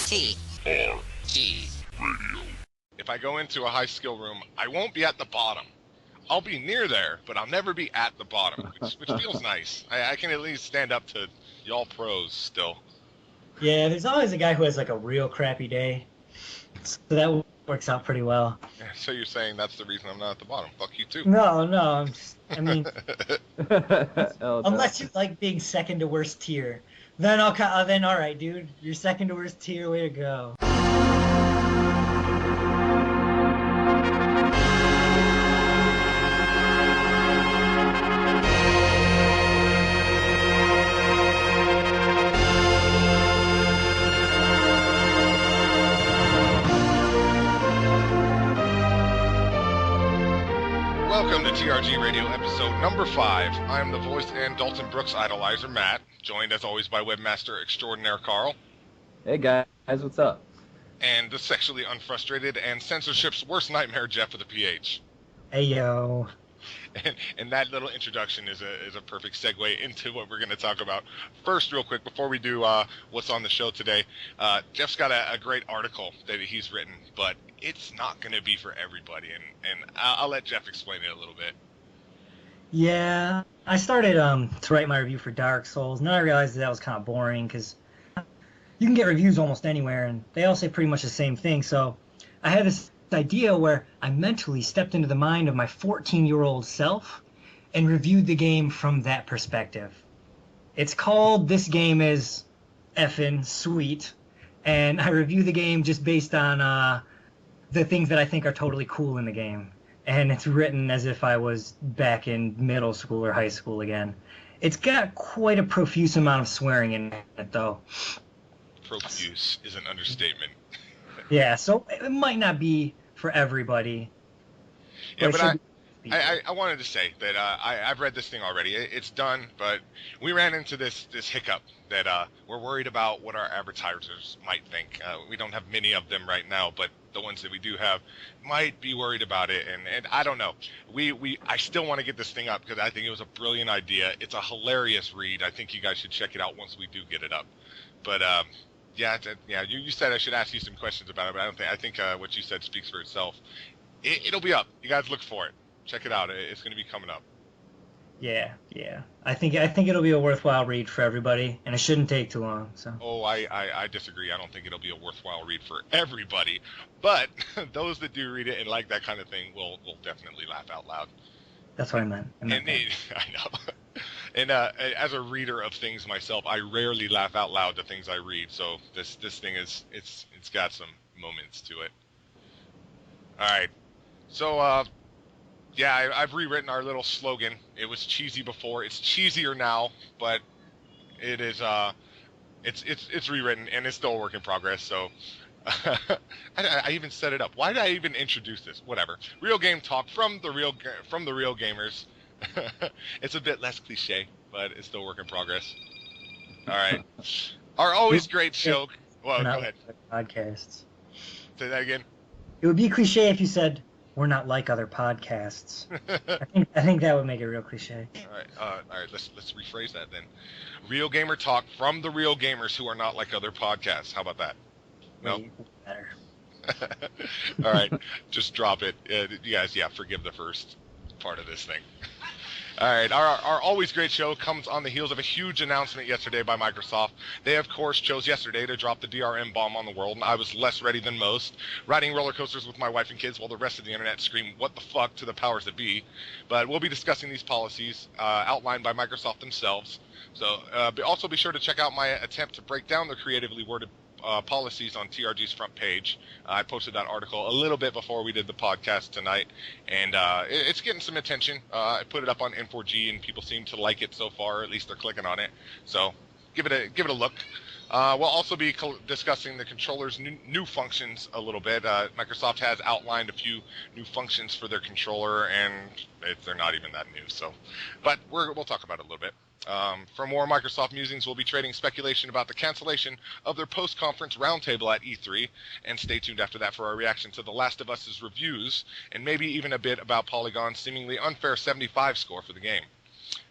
TRG Radio. If I go into a high skill room, I won't be at the bottom. I'll be near there, but I'll never be at the bottom, which feels nice. I can at least stand up to y'all pros still. Yeah, there's always a guy who has like a real crappy day, so that works out pretty well. So you're saying that's the reason I'm not at the bottom? Fuck you too. No, I mean, unless you like being second to worst tier, then all right, dude, you're second to worst tier, way to go. Welcome to TRG Radio episode number 5. I am the voice and Dalton Brooks idolizer, Matt, joined as always by webmaster extraordinaire Carl. Hey guys, what's up? And the sexually unfrustrated and censorship's worst nightmare, Jeph with a PH. Hey yo. And that little introduction is a perfect segue into what we're going to talk about. First, real quick, before we do what's on the show today, Jeff's got a great article that he's written, but it's not going to be for everybody, and I'll let Jeph explain it a little bit. Yeah, I started to write my review for Dark Souls, and then I realized that was kind of boring, because you can get reviews almost anywhere, and they all say pretty much the same thing, so I had this idea where I mentally stepped into the mind of my 14-year-old self and reviewed the game from that perspective. It's called This Game Is Effin' Sweet, and I review the game just based on the things that I think are totally cool in the game. And it's written as if I was back in middle school or high school again. It's got quite a profuse amount of swearing in it, though. Profuse is an understatement. Yeah, so it might not be for everybody. Yeah, but I wanted to say that I've read this thing already. It's done, but we ran into this hiccup that we're worried about what our advertisers might think. We don't have many of them right now, but the ones that we do have might be worried about it, and I don't know. I still want to get this thing up because I think it was a brilliant idea. It's a hilarious read. I think you guys should check it out once we do get it up. But yeah, you said I should ask you some questions about it, but I think what you said speaks for itself. It'll be up. You guys look for it. Check it out. It's going to be coming up. Yeah. I think it'll be a worthwhile read for everybody, and it shouldn't take too long. So. Oh, I disagree. I don't think it'll be a worthwhile read for everybody, but those that do read it and like that kind of thing will definitely laugh out loud. That's what I meant. I know. And as a reader of things myself, I rarely laugh out loud to things I read. So this thing it's got some moments to it. All right. So yeah, I've rewritten our little slogan. It was cheesy before. It's cheesier now, but it is it's rewritten and it's still a work in progress. So I even set it up. Why did I even introduce this? Whatever. Real game talk from the real gamers. It's a bit less cliche, but it's still work in progress. All right. Our always great show. Well, go ahead. Podcasts. Say that again. It would be cliche if you said we're not like other podcasts. I think that would make it real cliche. All right. Let's rephrase that then. Real gamer talk from the real gamers who are not like other podcasts. How about that? No. Better. All right. Just drop it. You guys, forgive the first part of this thing. All right, our always great show comes on the heels of a huge announcement yesterday by Microsoft. They, of course, chose yesterday to drop the DRM bomb on the world, and I was less ready than most, riding roller coasters with my wife and kids while the rest of the internet screamed, "What the fuck?" to the powers that be. But we'll be discussing these policies outlined by Microsoft themselves. So also be sure to check out my attempt to break down their creatively worded policies on TRG's front page. I posted that article a little bit before we did the podcast tonight, and it's getting some attention. I put it up on N4G, and people seem to like it so far. At least they're clicking on it. So give it a look. We'll also be discussing the controller's new functions a little bit. Microsoft has outlined a few new functions for their controller, and they're not even that new. So, but we'll talk about it a little bit. For more Microsoft musings, we'll be trading speculation about the cancellation of their post-conference roundtable at E3, and stay tuned after that for our reaction to The Last of Us's reviews, and maybe even a bit about Polygon's seemingly unfair 75 score for the game.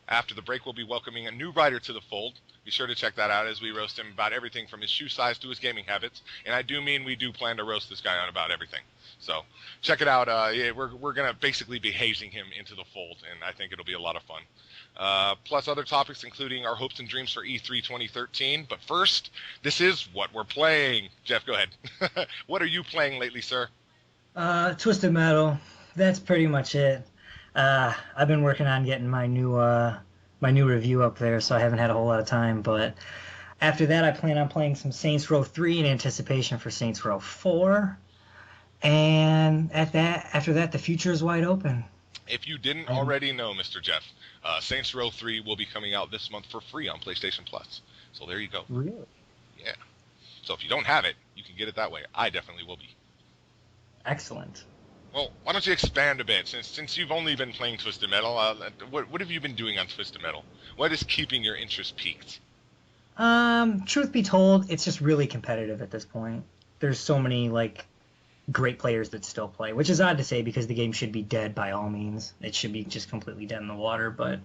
After the break, we'll be welcoming a new writer to the fold, Be sure to check that out as we roast him about everything from his shoe size to his gaming habits. And I do mean we do plan to roast this guy on about everything. So check it out. Yeah, we're going to basically be hazing him into the fold, and I think it'll be a lot of fun. Plus other topics, including our hopes and dreams for E3 2013. But first, this is what we're playing. Jeph, go ahead. What are you playing lately, sir? Twisted Metal. That's pretty much it. I've been working on getting my new review up there, so I haven't had a whole lot of time. But after that, I plan on playing some Saints Row 3 in anticipation for Saints Row 4. And after that, the future is wide open. If you didn't already know, Mr. Jeph, Saints Row 3 will be coming out this month for free on PlayStation Plus. So there you go. Really? Yeah. So if you don't have it, you can get it that way. I definitely will be. Excellent. Well, why don't you expand a bit? Since you've only been playing Twisted Metal, what have you been doing on Twisted Metal? What is keeping your interest peaked? Truth be told, it's just really competitive at this point. There's so many, great players that still play, which is odd to say because the game should be dead by all means. It should be just completely dead in the water, but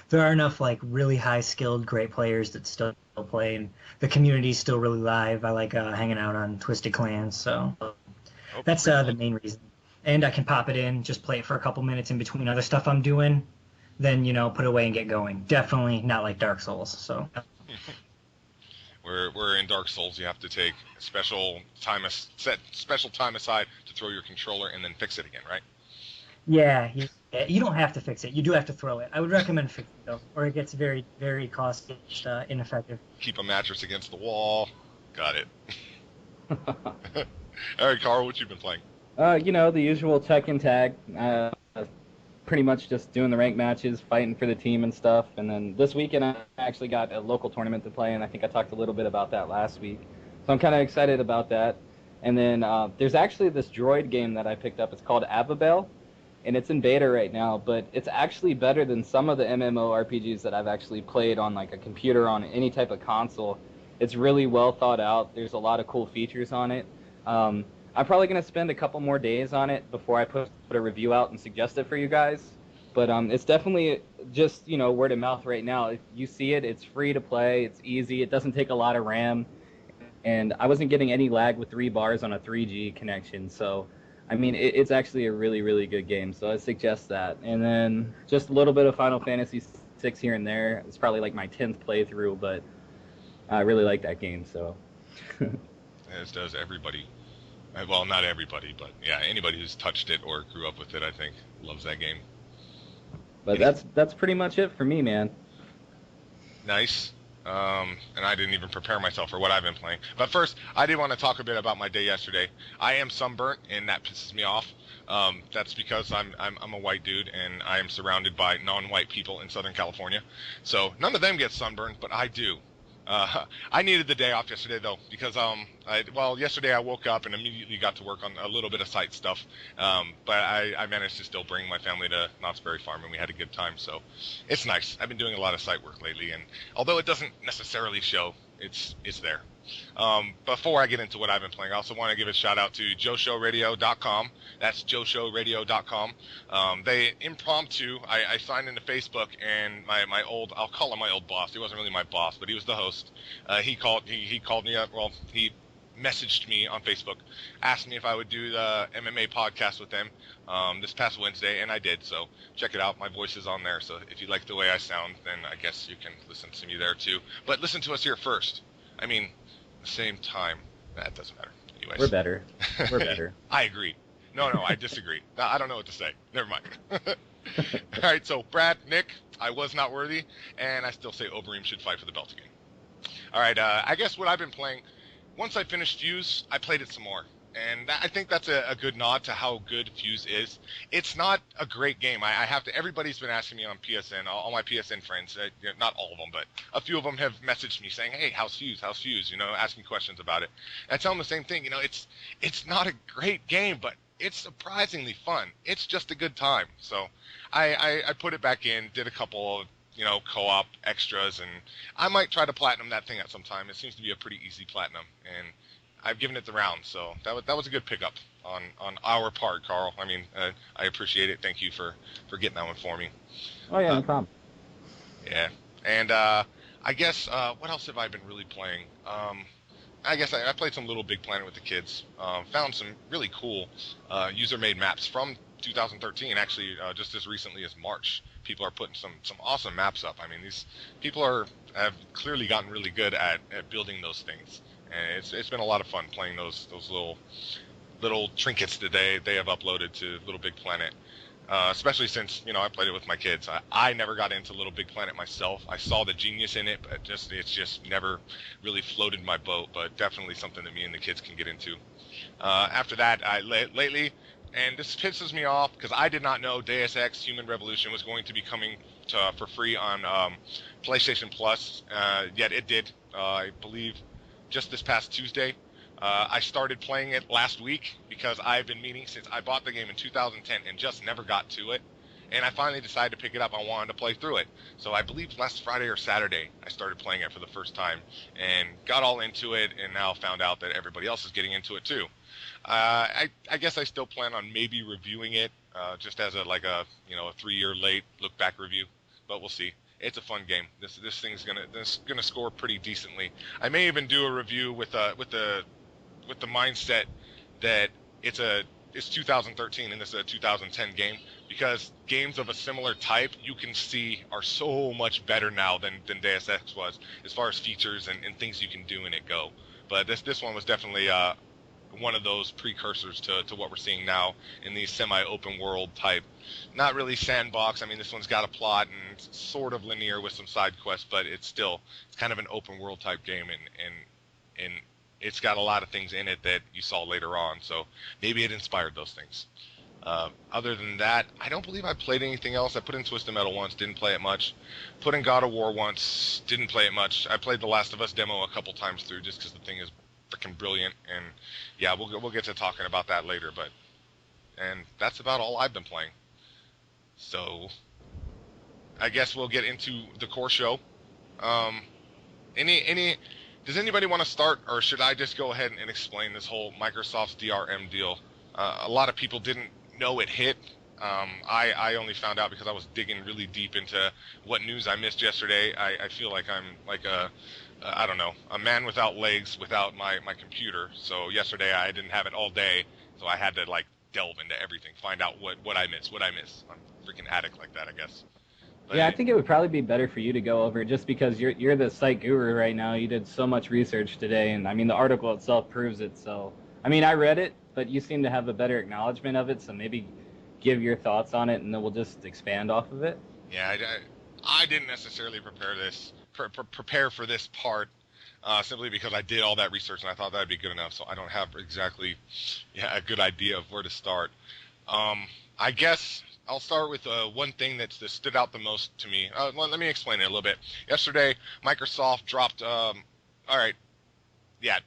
there are enough, really high-skilled, great players that still play, and the community's still really live. I like hanging out on Twisted Clans, so that's the main reason. And I can pop it in, just play it for a couple minutes in between other stuff I'm doing, then, put it away and get going. Definitely not like Dark Souls, so... We're in Dark Souls, you have to take special time aside to throw your controller and then fix it again, right? Yeah, you don't have to fix it. You do have to throw it. I would recommend fixing it, though, or it gets very, very costly, ineffective. Keep a mattress against the wall. Got it. All right, Carl, what you been playing? The usual tech and tag. Pretty much just doing the rank matches, fighting for the team and stuff. And then this weekend I actually got a local tournament to play, and I think I talked a little bit about that last week. So I'm kind of excited about that. And then there's actually this droid game that I picked up. It's called Ababel, and it's in beta right now, but it's actually better than some of the MMORPGs that I've actually played on a computer, on any type of console. It's really well thought out. There's a lot of cool features on it. I'm probably going to spend a couple more days on it before I put a review out and suggest it for you guys. But it's definitely just, word of mouth right now. If you see it, it's free to play. It's easy. It doesn't take a lot of RAM. And I wasn't getting any lag with 3 bars on a 3G connection. So, it's actually a really, really good game. So I suggest that. And then just a little bit of Final Fantasy VI here and there. It's probably my 10th playthrough, but I really like that game. So. As does everybody. Well, not everybody, but yeah, anybody who's touched it or grew up with it, I think, loves that game. But that's pretty much it for me, man. Nice. And I didn't even prepare myself for what I've been playing. But first, I did want to talk a bit about my day yesterday. I am sunburnt, and that pisses me off. That's because I'm a white dude, and I am surrounded by non-white people in Southern California. So none of them get sunburned, but I do. I needed the day off yesterday, though, because yesterday I woke up and immediately got to work on a little bit of site stuff, but I managed to still bring my family to Knott's Berry Farm, and we had a good time, so it's nice. I've been doing a lot of site work lately, and although it doesn't necessarily show, it's there. Before I get into what I've been playing, I also want to give a shout out to JoShowRadio.com. That's JoShowRadio.com. They impromptu, I signed into Facebook, and I'll call him my old boss. He wasn't really my boss, but he was the host. He called me up. Well, he messaged me on Facebook, asked me if I would do the MMA podcast with them this past Wednesday, and I did. So check it out. My voice is on there. So if you like the way I sound, then I guess you can listen to me there too. But listen to us here first. The same time. That doesn't matter. Anyways. We're better. We're better. I agree. No, I disagree. I don't know what to say. Never mind. All right, so Brad, Nick, I was not worthy, and I still say Oberim should fight for the belt again. All right, I guess what I've been playing, once I finished Fuse, I played it some more. And I think that's a good nod to how good Fuse is. It's not a great game. I have to. Everybody's been asking me on PSN, all my PSN friends, not all of them, but a few of them have messaged me saying, "Hey, how's Fuse? How's Fuse?" Asking questions about it. And I tell them the same thing. It's not a great game, but it's surprisingly fun. It's just a good time. So I put it back in, did a couple of co-op extras, and I might try to platinum that thing at some time. It seems to be a pretty easy platinum, and I've given it the round, so that was a good pickup on our part, Carl. I appreciate it. Thank you for getting that one for me. Oh yeah, no problem. Yeah, and I guess, what else have I been really playing? I guess I played some Little Big Planet with the kids. Found some really cool user-made maps from 2013. Actually, just as recently as March, people are putting some awesome maps up. I mean, these people have clearly gotten really good at building those things, and it's been a lot of fun playing those little trinkets that they have uploaded to Little Big Planet. Especially since, I played it with my kids. I never got into Little Big Planet myself. I saw the genius in it, but it's just never really floated my boat, but definitely something that me and the kids can get into. After that, lately, and this pisses me off because I did not know Deus Ex Human Revolution was going to be coming for free on PlayStation Plus, yet it did, I believe, just this past Tuesday. I started playing it last week because I've been meaning since I bought the game in 2010 and just never got to it. And I finally decided to pick it up. I wanted to play through it. So I believe last Friday or Saturday I started playing it for the first time and got all into it, and now found out that everybody else is getting into it too. I guess I still plan on maybe reviewing it just as a 3-year late look back review, but we'll see. It's a fun game. This thing's gonna score pretty decently. I may even do a review with the mindset that it's 2013 and this is a 2010 game, because games of a similar type you can see are so much better now than Deus Ex was, as far as features and things you can do in it go. But this one was definitely one of those precursors to what we're seeing now in these semi-open world type, not really sandbox. I mean, this one's got a plot and it's sort of linear with some side quests, but it's kind of an open world type game, and it's got a lot of things in it that you saw later on, so maybe it inspired those things. Other than that, I don't believe I played anything else. I put in Twisted Metal once, didn't play it much. Put in God of War once, didn't play it much. I played The Last of Us demo a couple times through just because the thing is freaking brilliant, and yeah, we'll get to talking about that later. And that's about all I've been playing. So I guess we'll get into the core show. Does anybody want to start, or should I just go ahead and explain this whole Microsoft's DRM deal? A lot of people didn't know it hit. I only found out because I was digging really deep into what news I missed yesterday. I feel like I'm like a man without legs without my computer. So yesterday I didn't have it all day, so I had to delve into everything, find out what I missed. I'm a freaking addict like that, I guess. But yeah, I think it would probably be better for you to go over it just because you're the site guru right now. You did so much research today, and I mean the article itself proves it. So I mean I read it, but you seem to have a better acknowledgement of it. So maybe give your thoughts on it, and then we'll just expand off of it. Yeah, I didn't necessarily prepare for this part simply because I did all that research and I thought that'd be good enough. So I don't have exactly a good idea of where to start. I guess I'll start with one thing that stood out the most to me. Let me explain it a little bit. Yesterday, Microsoft dropped.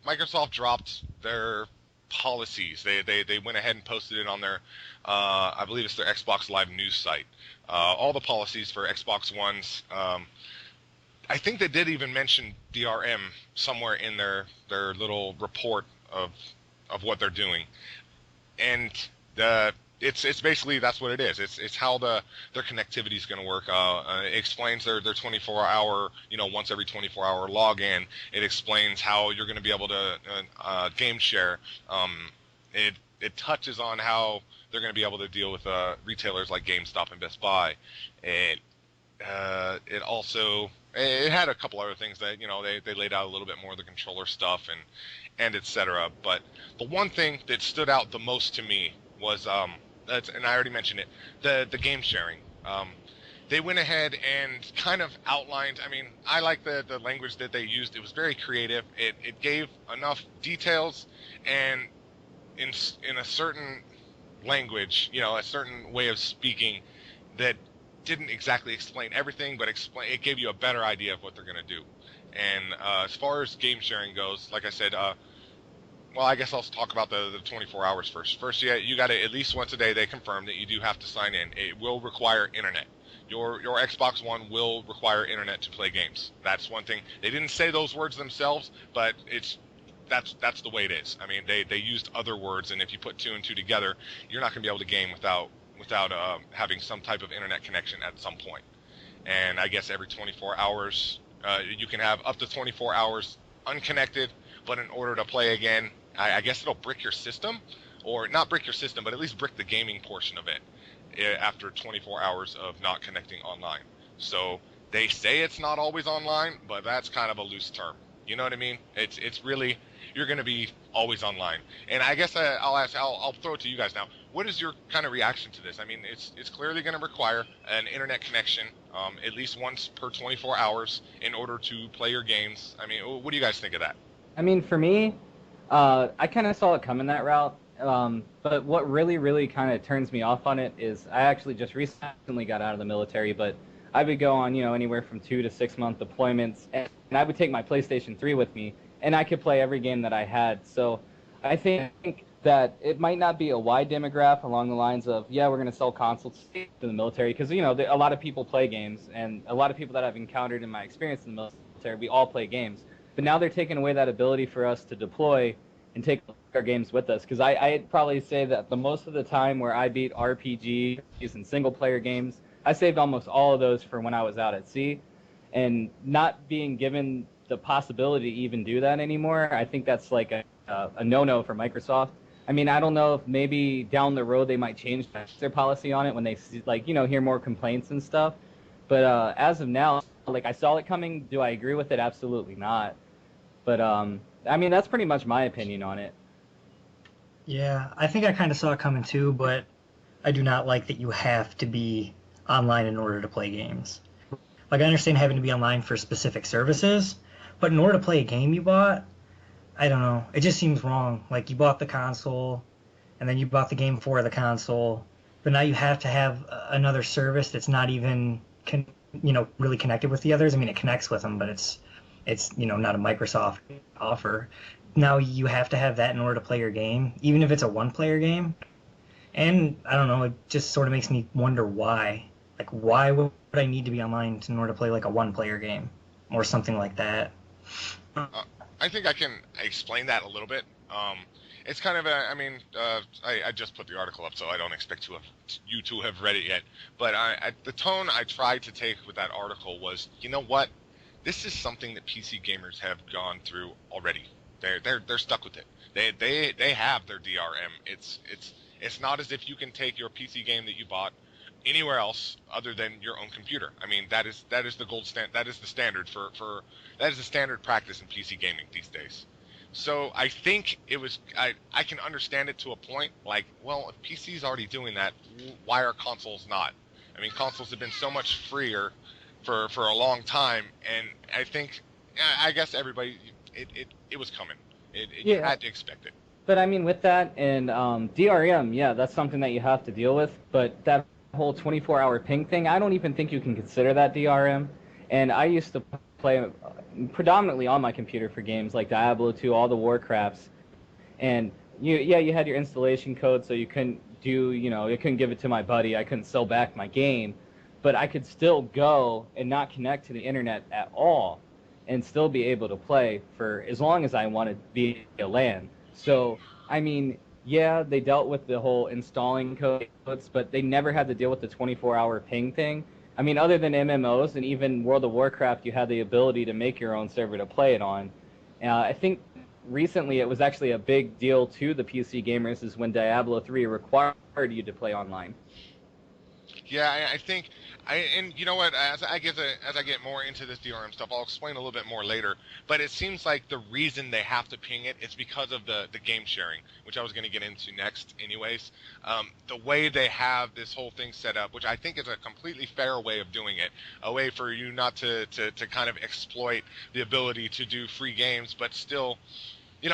Microsoft dropped their policies. They went ahead and posted it on their, I believe it's their Xbox Live news site. All the policies for Xbox Ones. I think they did even mention DRM somewhere in their little report of what they're doing, and it's basically that's what it is. It's how their connectivity is going to work. It explains their 24-hour, once every 24-hour login. It explains how you're going to be able to game share. It touches on how they're going to be able to deal with retailers like GameStop and Best Buy. It also had a couple other things that they laid out a little bit more of the controller stuff and etc. But the one thing that stood out the most to me was and I already mentioned it, the game sharing. They went ahead and kind of outlined. I mean, I like the language that they used. It was very creative. It gave enough details and in a certain language, a certain way of speaking that didn't exactly explain everything, but it gave you a better idea of what they're going to do. And as far as game sharing goes, like I said, well, I guess I'll talk about the 24 hours first. First, you got to at least once a day. They confirm that you do have to sign in. It will require internet. Your Xbox One will require internet to play games. That's one thing. They didn't say those words themselves, but that's the way it is. I mean, they used other words, and if you put two and two together, you're not going to be able to game without having some type of internet connection at some point. And I guess every 24 hours You can have up to 24 hours unconnected, but in order to play again, I guess it'll brick your system, or not brick your system, but at least brick the gaming portion of it after 24 hours of not connecting online. So they say it's not always online, but that's kind of a loose term. You know what I mean? It's really, you're going to be always online. And I guess I'll throw it to you guys now. What is your kind of reaction to this? I mean, it's clearly going to require an internet connection at least once per 24 hours in order to play your games. I mean, what do you guys think of that? I mean, for me, I kind of saw it coming that route. But what really, really kind of turns me off on it is I actually just recently got out of the military, but I would go on, anywhere from 2 to 6 month deployments, and I would take my PlayStation 3 with me, and I could play every game that I had. So I think that it might not be a wide demographic along the lines of, yeah, we're going to sell consoles to the military, because, a lot of people play games, and a lot of people that I've encountered in my experience in the military, we all play games. But now they're taking away that ability for us to deploy and take our games with us, because I'd probably say that the most of the time where I beat RPGs and single-player games, I saved almost all of those for when I was out at sea, and not being given the possibility to even do that anymore, I think that's like a no-no for Microsoft. I mean, I don't know if maybe down the road they might change their policy on it when they see, hear more complaints and stuff, but as of now, I saw it coming. Do I agree with it? Absolutely not. But I mean, that's pretty much my opinion on it. Yeah, I think I kind of saw it coming too, but I do not like that you have to be online in order to play games. I understand having to be online for specific services, but in order to play a game you bought, I don't know. It just seems wrong. You bought the console, and then you bought the game for the console, but now you have to have another service that's not even, really connected with the others. I mean, it connects with them, but it's not a Microsoft offer. Now you have to have that in order to play your game, even if it's a one-player game. And I don't know, it just sort of makes me wonder why. Why would I need to be online in order to play a one-player game or something like that? I think I can explain that a little bit. It's kind of I just put the article up, so I don't expect you to have read it yet. But the tone I tried to take with that article was, you know what? This is something that PC gamers have gone through already. They're stuck with it. They have their DRM. It's not as if you can take your PC game that you bought anywhere else other than your own computer. I mean, that is the gold standard. That is the standard that is the standard practice in PC gaming these days. So I think I can understand it to a point. Well, if PC's already doing that, why are consoles not? I mean, consoles have been so much freer for a long time, and I guess everybody, it was coming. You had to expect it. But I mean, with that and DRM, yeah, that's something that you have to deal with. But that whole 24-hour ping thing, I don't even think you can consider that DRM. And I used to play predominantly on my computer for games like Diablo 2, all the Warcrafts, and you had your installation code, so you couldn't you couldn't give it to my buddy, I couldn't sell back my game, but I could still go and not connect to the internet at all and still be able to play for as long as I wanted via LAN. So, I mean, yeah, they dealt with the whole installing codes, but they never had to deal with the 24-hour ping thing. I mean, other than MMOs and even World of Warcraft, you had the ability to make your own server to play it on. I think recently it was actually a big deal to the PC gamers is when Diablo 3 required you to play online. Yeah, I think, and you know what? As I get more into this DRM stuff, I'll explain a little bit more later. But it seems like the reason they have to ping it is because of the game sharing, which I was going to get into next, anyways. The way they have this whole thing set up, which I think is a completely fair way of doing it, a way for you not to kind of exploit the ability to do free games, but still,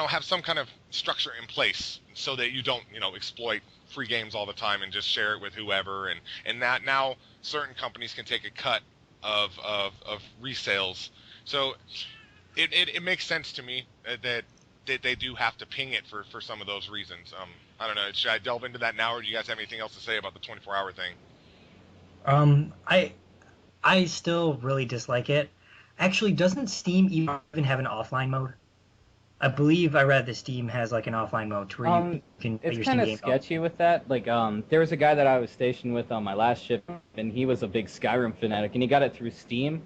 have some kind of structure in place so that you don't, exploit free games all the time and just share it with whoever, and that now certain companies can take a cut of resales. So it makes sense to me that they do have to ping it for some of those reasons. I don't know, should I delve into that now, or do you guys have anything else to say about the 24-hour thing? I still really dislike it. Actually, doesn't Steam even have an offline mode? I believe I read that Steam has an offline mode to where you can play your Steam game. It's kind of sketchy with that. There was a guy that I was stationed with on my last ship, and he was a big Skyrim fanatic, and he got it through Steam.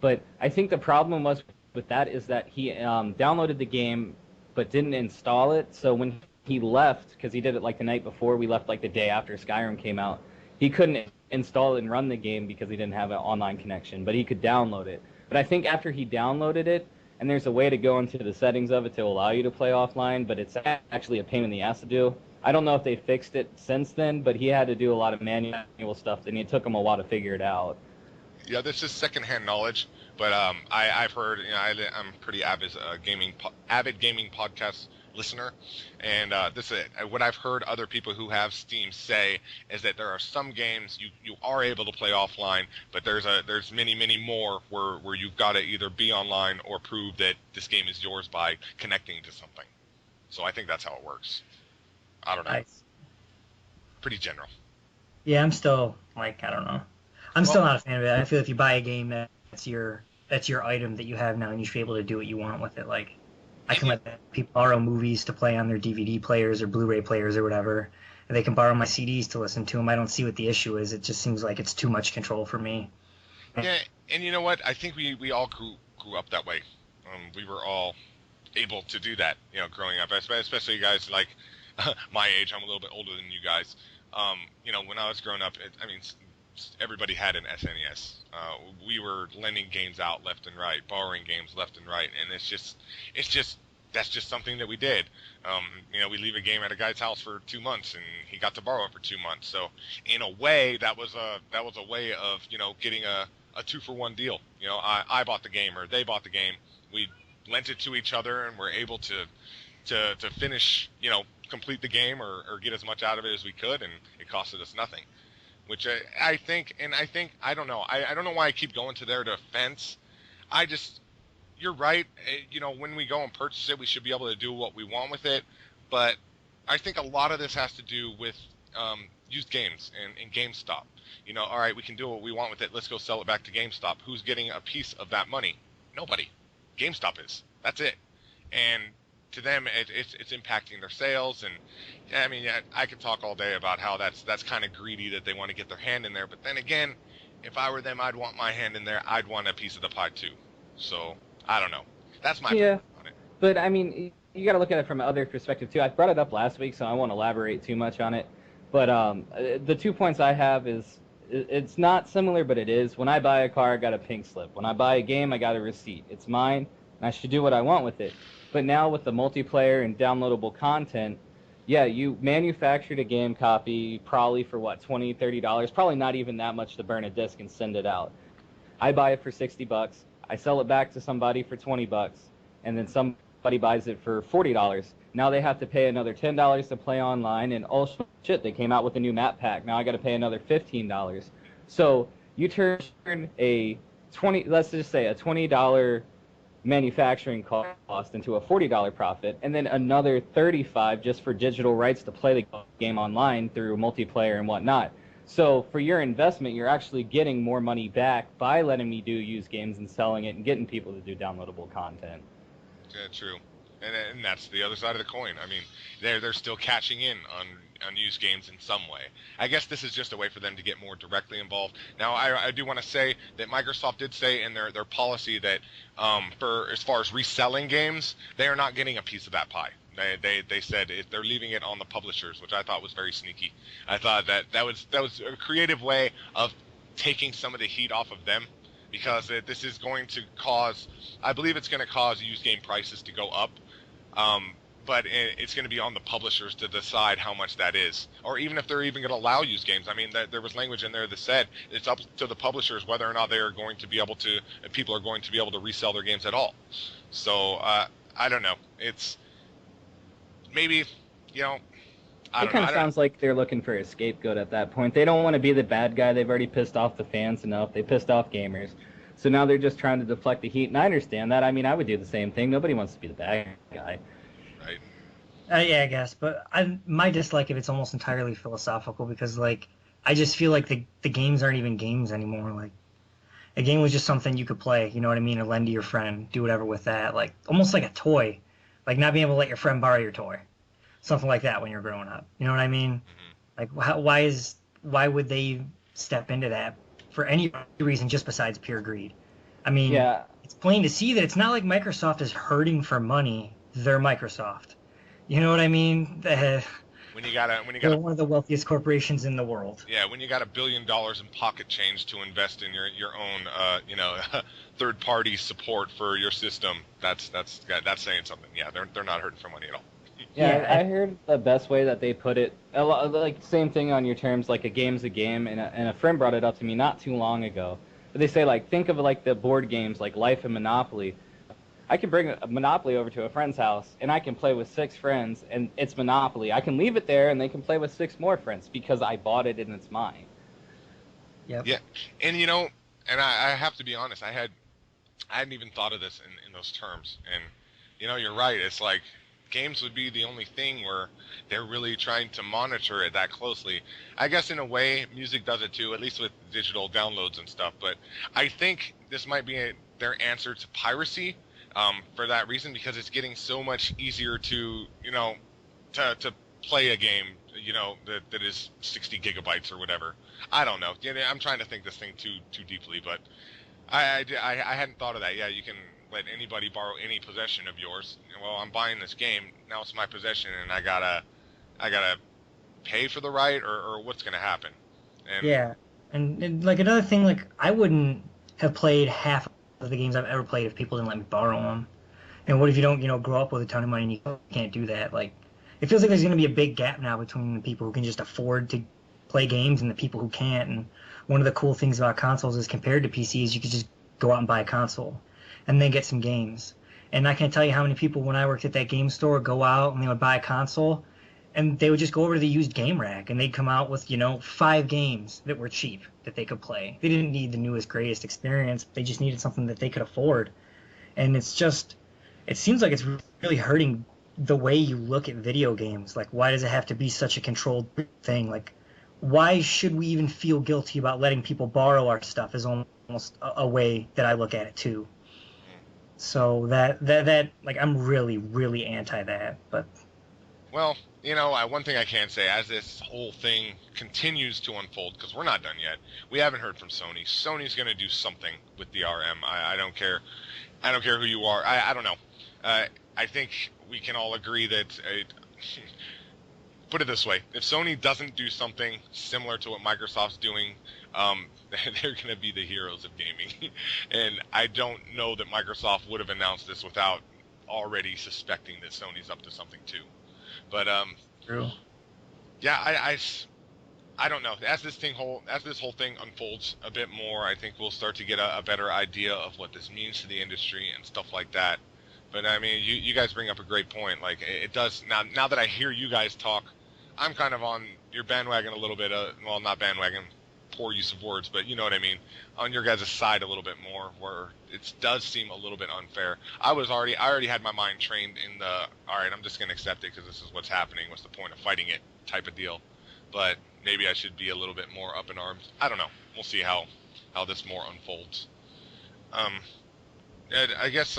But I think the problem was with that is that he downloaded the game but didn't install it. So when he left, because he did it like the night before, we left like the day after Skyrim came out, he couldn't install and run the game because he didn't have an online connection, but he could download it. But I think after he downloaded it, and there's a way to go into the settings of it to allow you to play offline, but it's actually a pain in the ass to do. I don't know if they fixed it since then, but he had to do a lot of manual stuff, and it took him a while to figure it out. Yeah, this is secondhand knowledge, but I've heard, I'm pretty avid gaming podcast listener, and what I've heard other people who have Steam say is that there are some games you are able to play offline, but there's many more where you've got to either be online or prove that this game is yours by connecting to something. So I think that's how it works. I don't know. Nice. Pretty general. Yeah, I'm still I don't know. I'm still not a fan of it. I feel if you buy a game that's your item that you have now, and you should be able to do what you want with it. Like, I can let people borrow movies to play on their DVD players or Blu-ray players or whatever, and they can borrow my CDs to listen to them. I don't see what the issue is. It just seems like it's too much control for me. Yeah, and you know what? I think we all grew up that way. We were all able to do that, growing up, especially guys like my age. I'm a little bit older than you guys. When I was growing up, everybody had an SNES. We were lending games out left and right, borrowing games left and right, and that's just something that we did. We leave a game at a guy's house for 2 months, and he got to borrow it for 2 months. So in a way, that was a way of getting a 2-for-1 deal. I bought the game or they bought the game. We lent it to each other, and we're able to finish, complete the game or get as much out of it as we could, and it costed us nothing. Which I think, I don't know. I don't know why I keep going to their defense. You're right. When we go and purchase it, we should be able to do what we want with it. But I think a lot of this has to do with used games and GameStop. All right, we can do what we want with it. Let's go sell it back to GameStop. Who's getting a piece of that money? Nobody. GameStop is. That's it. And to them, it's impacting their sales, and I could talk all day about how that's kind of greedy that they want to get their hand in there. But then again, if I were them, I'd want my hand in there. I'd want a piece of the pie too. So I don't know. That's my opinion on it. But you got to look at it from another perspective too. I brought it up last week, so I won't elaborate too much on it. But the 2 points I have is it's not similar, but it is. When I buy a car, I got a pink slip. When I buy a game, I got a receipt. It's mine, and I should do what I want with it. But now with the multiplayer and downloadable content, yeah, you manufactured a game copy probably for what, $20, $30, probably not even that much to burn a disc and send it out. I buy it for $60. I sell it back to somebody for $20, and then somebody buys it for $40. Now they have to pay another $10 to play online, and oh shit, they came out with a new map pack. Now I got to pay another $15. So you turn let's just say a $20 manufacturing cost into a $40 profit, and then another $35 just for digital rights to play the game online through multiplayer and whatnot. So for your investment, you're actually getting more money back by letting me do used games and selling it and getting people to do downloadable content. Yeah, true. And that's the other side of the coin. They're still cashing in on used games in some way. I guess this is just a way for them to get more directly involved. Now, I do want to say that Microsoft did say in their policy that for as far as reselling games, they are not getting a piece of that pie. They said they're leaving it on the publishers, which I thought was very sneaky. I thought that was a creative way of taking some of the heat off of them, because this is going to cause, I believe it's going to cause used game prices to go up. But it's going to be on the publishers to decide how much that is, or even if they're even going to allow used games. There was language in there that said it's up to the publishers whether or not they are going to be able to, people are going to be able to resell their games at all. So I don't know. It's maybe, it kind of sounds like they're looking for a scapegoat at that point. They don't want to be the bad guy. They've already pissed off the fans enough. They pissed off gamers. So now they're just trying to deflect the heat, and I understand that. I would do the same thing. Nobody wants to be the bad guy. Right. Yeah, I guess. But my dislike of it's almost entirely philosophical, because, I just feel like the games aren't even games anymore. A game was just something you could play, you know what I mean, or lend to your friend, do whatever with that. Almost like a toy. Not being able to let your friend borrow your toy. Something like that when you're growing up. You know what I mean? Why would they step into that for any reason just besides pure greed? I mean, Yeah. it's plain to see that it's not like Microsoft is hurting for money. They're Microsoft. You know what I mean? When you got They're one of the wealthiest corporations in the world. yeah, when you got $1 billion in pocket change to invest in your own third party support for your system, that's saying something. Yeah, they're not hurting for money at all. Yeah, I heard the best way that they put it, like same thing on your terms, like a game's a game, and a friend brought it up to me not too long ago. But they say, like, think of like the board games like Life and Monopoly. I can bring a Monopoly over to a friend's house, and I can play with 6 friends, and it's Monopoly. I can leave it there, and they can play with 6 more friends because I bought it and it's mine. Yep. Yeah, and and I have to be honest, I hadn't even thought of this in those terms, and you're right. It's like games would be the only thing where they're really trying to monitor it that closely. I guess in a way, music does it too, at least with digital downloads and stuff. But I think this might be their answer to piracy. For that reason, because it's getting so much easier to to play a game that is 60 gigabytes or whatever. I don't know. I'm trying to think this thing too deeply, but I hadn't thought of that. Yeah, you can let anybody borrow any possession of yours. Well, I'm buying this game, now it's my possession, and I gotta pay for the right, or what's gonna happen? And yeah, and like another thing, like I wouldn't have played half of the games I've ever played if people didn't let me borrow them. And what if you don't, grow up with a ton of money and you can't do that? Like, it feels like there's going to be a big gap now between the people who can just afford to play games and the people who can't. And one of the cool things about consoles is compared to PC is you could just go out and buy a console and then get some games. And I can't tell you how many people when I worked at that game store would go out and they would buy a console and they would just go over to the used game rack and they'd come out with, 5 games that were cheap that they could play. They didn't need the newest, greatest experience. They just needed something that they could afford. And it seems like it's really hurting the way you look at video games. Like, why does it have to be such a controlled thing? Like, why should we even feel guilty about letting people borrow our stuff is almost a way that I look at it too. So that like, I'm really, really anti that, but... Well, one thing I can say, as this whole thing continues to unfold, because we're not done yet, we haven't heard from Sony. Sony's going to do something with the RM. I don't care. I don't care who you are. I don't know. I think we can all agree that... put it this way. If Sony doesn't do something similar to what Microsoft's doing, they're going to be the heroes of gaming. And I don't know that Microsoft would have announced this without already suspecting that Sony's up to something too. But True. Yeah, I don't know. As this whole thing unfolds a bit more, I think we'll start to get a better idea of what this means to the industry and stuff like that. But I mean, you guys bring up a great point. Like, it does now that I hear you guys talk, I'm kind of on your bandwagon a little bit. Well, not bandwagon, poor use of words, but you know what I mean. On your guys' side a little bit more, where it does seem a little bit unfair. I already had my mind trained in the, all right, I'm just going to accept it because this is what's happening. What's the point of fighting it type of deal? But maybe I should be a little bit more up in arms. I don't know. We'll see how this more unfolds. I guess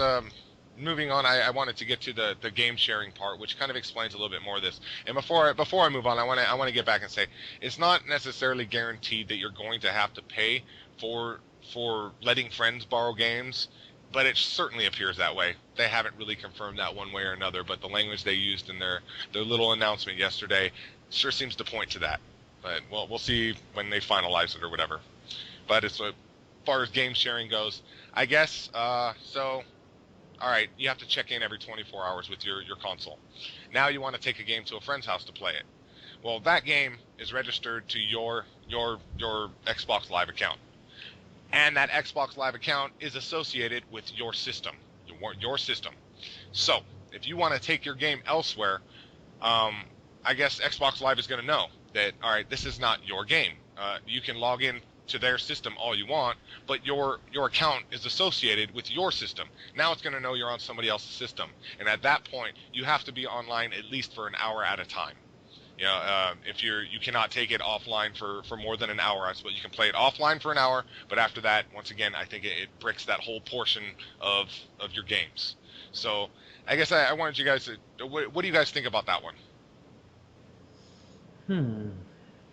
moving on, I wanted to get to the game sharing part, which kind of explains a little bit more of this. And before I move on, I want to get back and say it's not necessarily guaranteed that you're going to have to pay for letting friends borrow games, but it certainly appears that way. They haven't really confirmed that one way or another, but the language they used in their little announcement yesterday sure seems to point to that. But we'll see when they finalize it or whatever. But as far as game sharing goes, I guess so. All right, you have to check in every 24 hours with your console. Now you want to take a game to a friend's house to play it. Well, that game is registered to your Xbox Live account. And that Xbox Live account is associated with your system. Your system. So, if you want to take your game elsewhere, I guess Xbox Live is going to know that, all right, this is not your game. You can log in to their system all you want, but your account is associated with your system. Now it's going to know you're on somebody else's system, and at that point you have to be online at least for an hour at a time. If you cannot take it offline for more than an hour, I suppose you can play it offline for an hour, but after that, once again, I think it bricks that whole portion of your games. So I guess I wanted you guys to, what do you guys think about that one?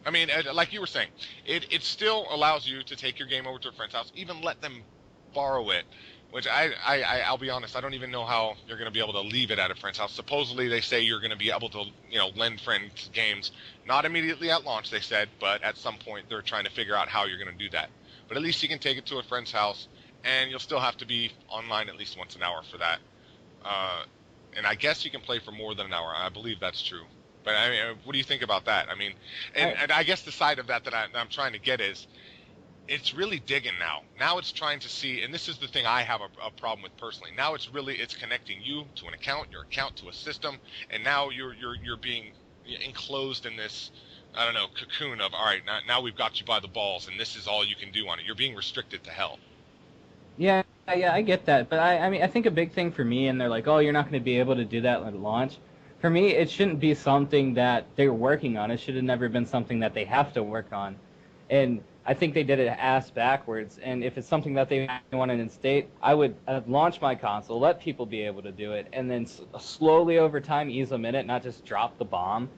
I mean, like you were saying, it still allows you to take your game over to a friend's house, even let them borrow it. Which I'll be honest, I don't even know how you're going to be able to leave it at a friend's house. Supposedly they say you're going to be able to, lend friends games, not immediately at launch, they said, but at some point they're trying to figure out how you're going to do that. But at least you can take it to a friend's house, and you'll still have to be online at least once an hour for that. And I guess you can play for more than an hour. I believe that's true. But I mean, what do you think about that? I mean, and I guess the side of that I'm trying to get is, it's really digging now. Now it's trying to see, and this is the thing I have a problem with personally. Now it's connecting you to an account, your account to a system, and now you're being enclosed in this, I don't know, cocoon of, all right, now we've got you by the balls, and this is all you can do on it. You're being restricted to hell. Yeah, I get that, but I mean, I think a big thing for me, and they're like, oh, you're not going to be able to do that at launch. For me, it shouldn't be something that they're working on. It should have never been something that they have to work on, and I think they did it ass backwards, and if it's something that they want to instate, I would launch my console, let people be able to do it, and then slowly over time ease them in it, not just drop the bomb.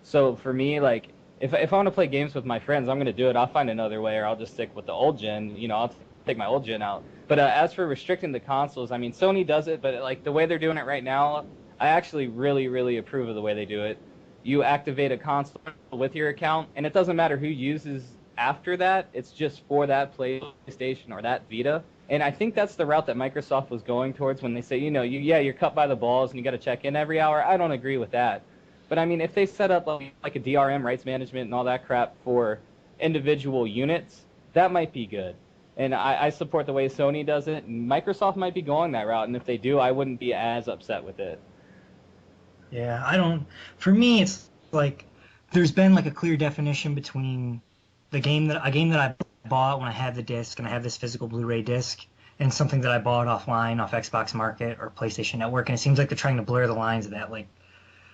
So for me, like, if I want to play games with my friends, I'm going to do it. I'll find another way, or I'll just stick with the old gen. I'll take my old gen out. But as for restricting the consoles, I mean, Sony does it, but like the way they're doing it right now, I actually really, really approve of the way they do it. You activate a console with your account, and it doesn't matter who uses after that, it's just for that PlayStation or that Vita. And I think that's the route that Microsoft was going towards when they say, you're cut by the balls and you got to check in every hour. I don't agree with that. But I mean, if they set up like a DRM, rights management, and all that crap for individual units, that might be good. And I support the way Sony does it. And Microsoft might be going that route. And if they do, I wouldn't be as upset with it. Yeah, for me, it's like there's been like a clear definition between a game that I bought when I had the disc and I have this physical Blu-ray disc, and something that I bought offline off Xbox Market or PlayStation Network, and it seems like they're trying to blur the lines of that. Like,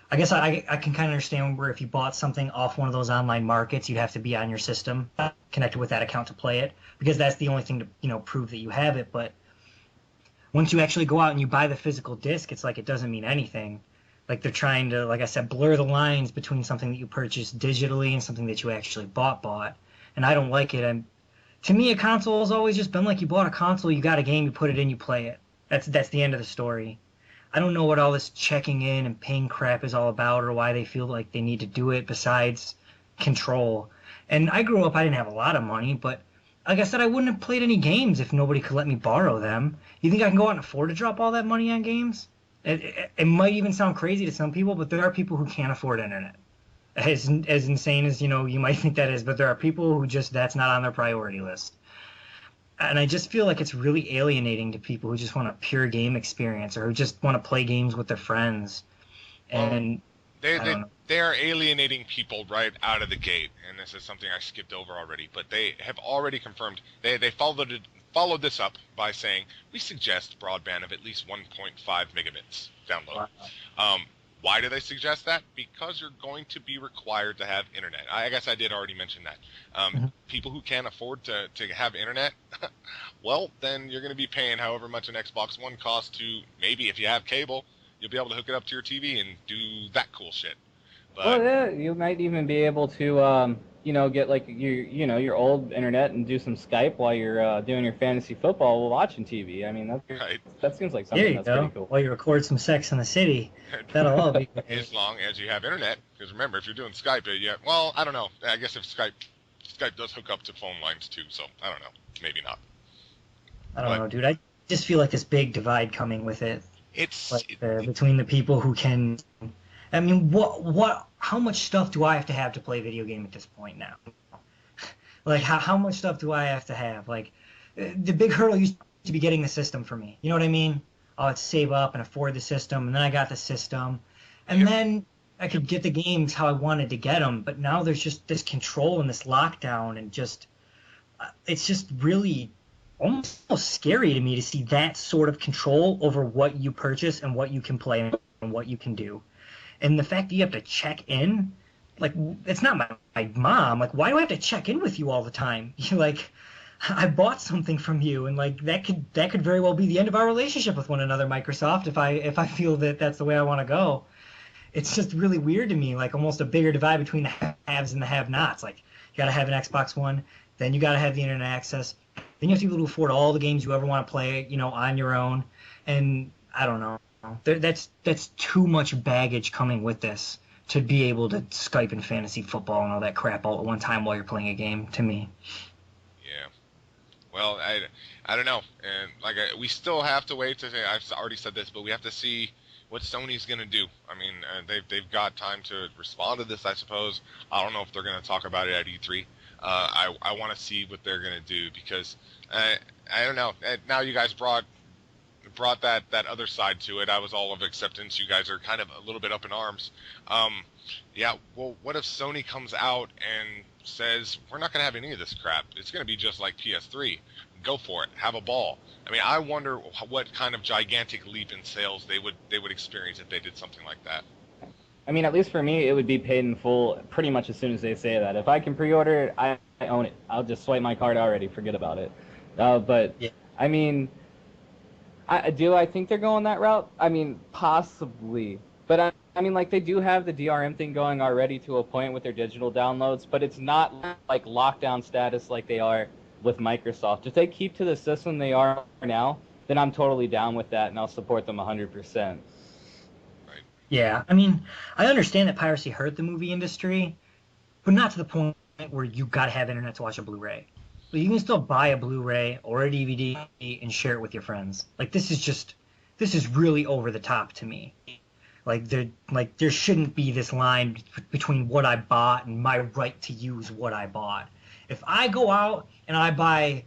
I guess I can kind of understand where if you bought something off one of those online markets, you'd have to be on your system connected with that account to play it, because that's the only thing to prove that you have it. But once you actually go out and you buy the physical disc, it's like it doesn't mean anything. Like they're trying to, like I said, blur the lines between something that you purchased digitally and something that you actually bought. And I don't like it. And to me, a console has always just been like you bought a console, you got a game, you put it in, you play it. That's the end of the story. I don't know what all this checking in and paying crap is all about, or why they feel like they need to do it besides control. And I grew up, I didn't have a lot of money, but like I said, I wouldn't have played any games if nobody could let me borrow them. You think I can go out and afford to drop all that money on games? It might even sound crazy to some people, but there are people who can't afford internet. As insane as, you might think that is, but there are people who just, that's not on their priority list. And I just feel like it's really alienating to people who just want a pure game experience, or who just want to play games with their friends. And they are alienating people right out of the gate, and this is something I skipped over already, but they have already confirmed, they followed this up by saying, we suggest broadband of at least 1.5 megabits download. Wow. Why do they suggest that? Because you're going to be required to have internet. I guess I did already mention that. People who can't afford to have internet, well, then you're going to be paying however much an Xbox One costs to, maybe if you have cable, you'll be able to hook it up to your TV and do that cool shit. But, well, yeah, you might even be able to, get like your old internet and do some Skype while you're doing your fantasy football while watching TV. I mean, that seems like something that's pretty cool. While you record some Sex in the City, that'll all be great. As long as you have internet, because remember, if you're doing Skype, well, I don't know. I guess if Skype does hook up to phone lines too, so I don't know, maybe not. I don't know, dude. I just feel like this big divide coming with it. It's like between the people who can. I mean, how much stuff do I have to play a video game at this point now? Like, how much stuff do I have to have? Like, the big hurdle used to be getting the system for me. You know what I mean? Oh, I'd save up and afford the system, and then I got the system. And then I could get the games how I wanted to get them. But now there's just this control and this lockdown, and just it's just really almost scary to me to see that sort of control over what you purchase and what you can play and what you can do. And the fact that you have to check in, like, it's not my mom. Like, why do I have to check in with you all the time? You're like, I bought something from you, and like that could very well be the end of our relationship with one another, Microsoft. If I feel that that's the way I want to go, it's just really weird to me. Like, almost a bigger divide between the haves and the have-nots. Like, you got to have an Xbox One, then you got to have the internet access, Then you have to be able to afford all the games you ever want to play, on your own. And I don't know. That's too much baggage coming with this to be able to Skype and fantasy football and all that crap all at one time while you're playing a game, to me. Yeah. Well, I don't know. And we still have to wait to say, I've already said this, but we have to see what Sony's going to do. I mean, they've got time to respond to this, I suppose. I don't know if they're going to talk about it at E3. I want to see what they're going to do because I don't know. Now you guys brought that other side to it. I was all of acceptance. You guys are kind of a little bit up in arms. Yeah, well, what if Sony comes out and says, we're not going to have any of this crap. It's going to be just like PS3. Go for it. Have a ball. I mean, I wonder what kind of gigantic leap in sales they would experience if they did something like that. I mean, at least for me, it would be paid in full pretty much as soon as they say that. If I can pre-order it, I own it. I'll just swipe my card already. Forget about it. But, yeah. I mean, I think they're going that route? I mean, possibly. But, I mean, like, they do have the DRM thing going already to a point with their digital downloads, but it's not like lockdown status like they are with Microsoft. If they keep to the system they are now, then I'm totally down with that, and I'll support them 100%. Yeah, I mean, I understand that piracy hurt the movie industry, but not to the point where you got to have internet to watch a Blu-ray. But you can still buy a Blu-ray or a DVD and share it with your friends. Like, this is really over the top to me. There shouldn't be this line between what I bought and my right to use what I bought. If I go out and I buy,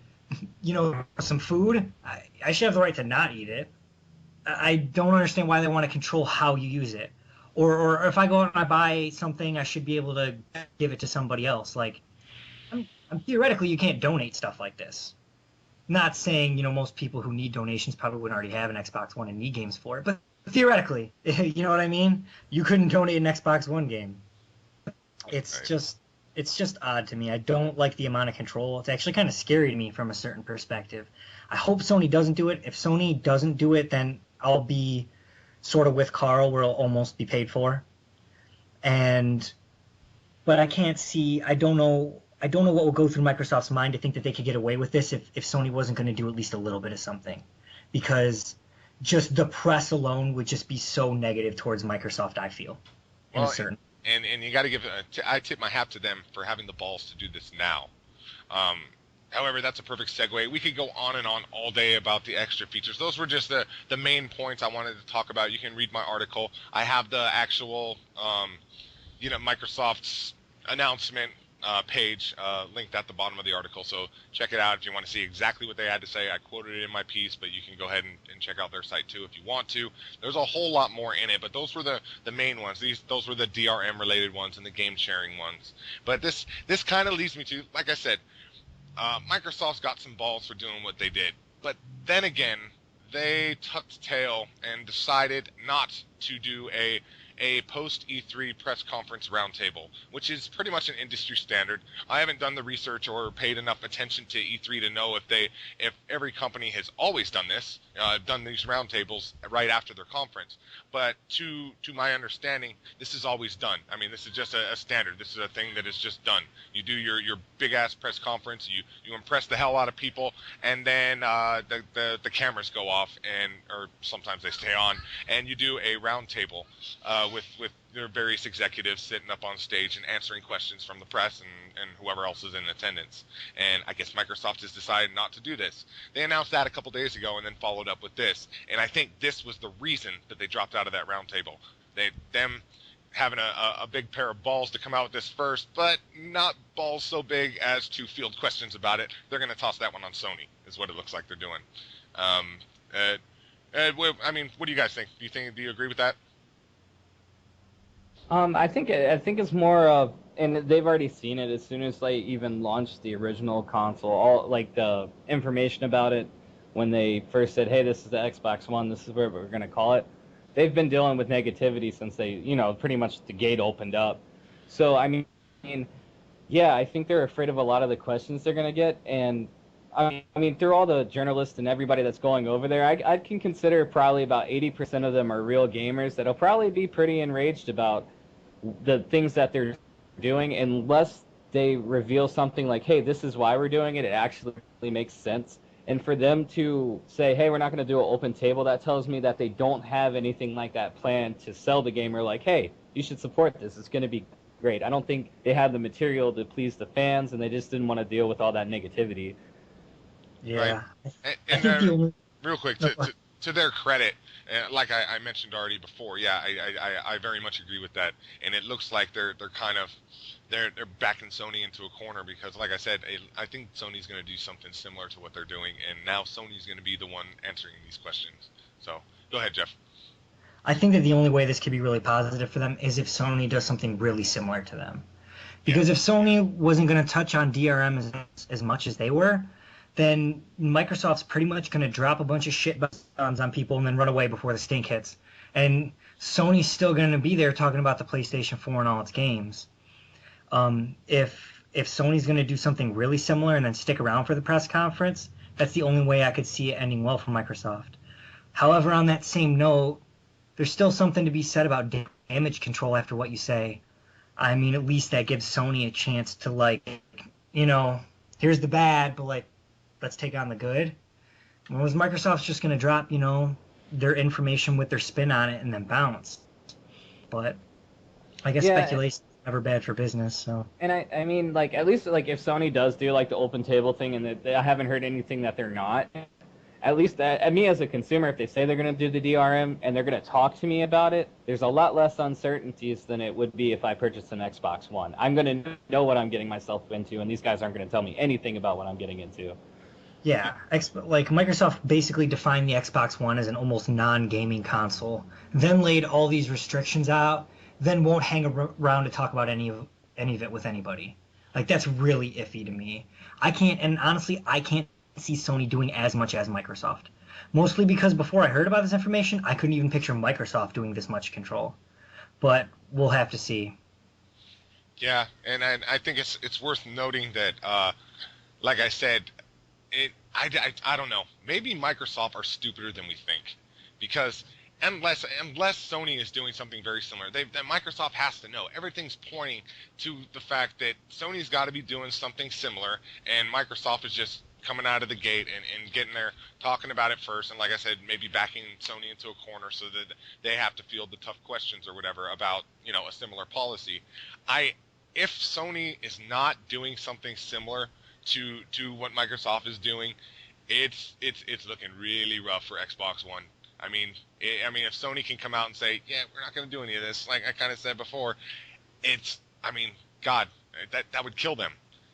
some food, I should have the right to not eat it. I don't understand why they want to control how you use it. Or if I go out and I buy something, I should be able to give it to somebody else. Like, theoretically, you can't donate stuff like this. Not saying, most people who need donations probably wouldn't already have an Xbox One and need games for it. But theoretically, you know what I mean? You couldn't donate an Xbox One game. It's just odd to me. I don't like the amount of control. It's actually kind of scary to me from a certain perspective. I hope Sony doesn't do it. If Sony doesn't do it, then I'll be sort of with Carl where it'll almost be paid for. But I can't see, I don't know what will go through Microsoft's mind to think that they could get away with this if Sony wasn't going to do at least a little bit of something. Because just the press alone would just be so negative towards Microsoft, I feel. And you got to give I tip my hat to them for having the balls to do this now. However, that's a perfect segue. We could go on and on all day about the extra features. Those were just the main points I wanted to talk about. You can read my article. I have the actual, Microsoft's announcement page linked at the bottom of the article. So check it out if you want to see exactly what they had to say. I quoted it in my piece, but you can go ahead and check out their site too if you want to. There's a whole lot more in it, but those were the main ones. Those were the DRM related ones and the game sharing ones. But this kind of leads me to, like I said, Microsoft's got some balls for doing what they did. But then again, they tucked tail and decided not to do a post E3 press conference roundtable, which is pretty much an industry standard. I haven't done the research or paid enough attention to E3 to know if every company has always done this, done these roundtables right after their conference. But to my understanding, this is always done. I mean, this is just a standard. This is a thing that is just done. You do your big ass press conference, you impress the hell out of people, and then the cameras go off, or sometimes they stay on, and you do a roundtable with their various executives sitting up on stage and answering questions from the press and whoever else is in attendance. And I guess Microsoft has decided not to do this. They announced that a couple days ago and then followed up with this. And I think this was the reason that they dropped out of that roundtable. Them having a big pair of balls to come out with this first, but not balls so big as to field questions about it. They're going to toss that one on Sony, is what it looks like they're doing. I mean, what do you guys think? Do you agree with that? I think it's more of, and they've already seen it as soon as they even launched the original console. All like the information about it when they first said, "Hey, this is the Xbox One. This is what we're gonna call it." They've been dealing with negativity since they, pretty much the gate opened up. So I mean, yeah, I think they're afraid of a lot of the questions they're gonna get, and I mean, through all the journalists and everybody that's going over there, I can consider probably about 80% of them are real gamers that'll probably be pretty enraged about the things that they're doing, unless they reveal something like, hey, this is why we're doing it, it actually makes sense. And for them to say, hey, we're not going to do an open table, that tells me that they don't have anything like that planned to sell the gamer like, hey, you should support this. It's going to be great. I don't think they have the material to please the fans, and they just didn't want to deal with all that negativity. Yeah. Right. I think the only... Real quick, to their credit, like I mentioned already before, yeah, I very much agree with that. And it looks like they're kind of they're backing Sony into a corner because, like I said, I think Sony's going to do something similar to what they're doing, and now Sony's going to be the one answering these questions. So go ahead, Jeph. I think that the only way this could be really positive for them is if Sony does something really similar to them. Because if Sony wasn't going to touch on DRM as much as they were, then Microsoft's pretty much going to drop a bunch of shit bombs on people and then run away before the stink hits. And Sony's still going to be there talking about the PlayStation 4 and all its games. If Sony's going to do something really similar and then stick around for the press conference, that's the only way I could see it ending well for Microsoft. However, on that same note, there's still something to be said about damage control after what you say. I mean, at least that gives Sony a chance to, like, you know, here's the bad, but, like, let's take on the good. Whereas Microsoft's just going to drop, you know, their information with their spin on it and then bounce. But I guess speculation is never bad for business, so. And I mean, like, at least, like, if Sony does do, like, the open table thing, and I haven't heard anything that they're not, at least me as a consumer, if they say they're going to do the DRM and they're going to talk to me about it, there's a lot less uncertainties than it would be if I purchased an Xbox One. I'm going to know what I'm getting myself into, and these guys aren't going to tell me anything about what I'm getting into. Yeah, like Microsoft basically defined the Xbox One as an almost non-gaming console, then laid all these restrictions out, then won't hang around to talk about any of it with anybody. Like, that's really iffy to me. I can't see Sony doing as much as Microsoft. Mostly because before I heard about this information, I couldn't even picture Microsoft doing this much control. But we'll have to see. Yeah, and I think it's worth noting that, like I said, I don't know. Maybe Microsoft are stupider than we think, because unless Sony is doing something very similar, that Microsoft has to know. Everything's pointing to the fact that Sony's got to be doing something similar, and Microsoft is just coming out of the gate and getting there, talking about it first, and like I said, maybe backing Sony into a corner so that they have to field the tough questions or whatever about, you know, a similar policy. If Sony is not doing something similar to what Microsoft is doing, it's looking really rough for Xbox One. I mean, if Sony can come out and say, yeah, we're not going to do any of this, like I kind of said before, God, that would kill them.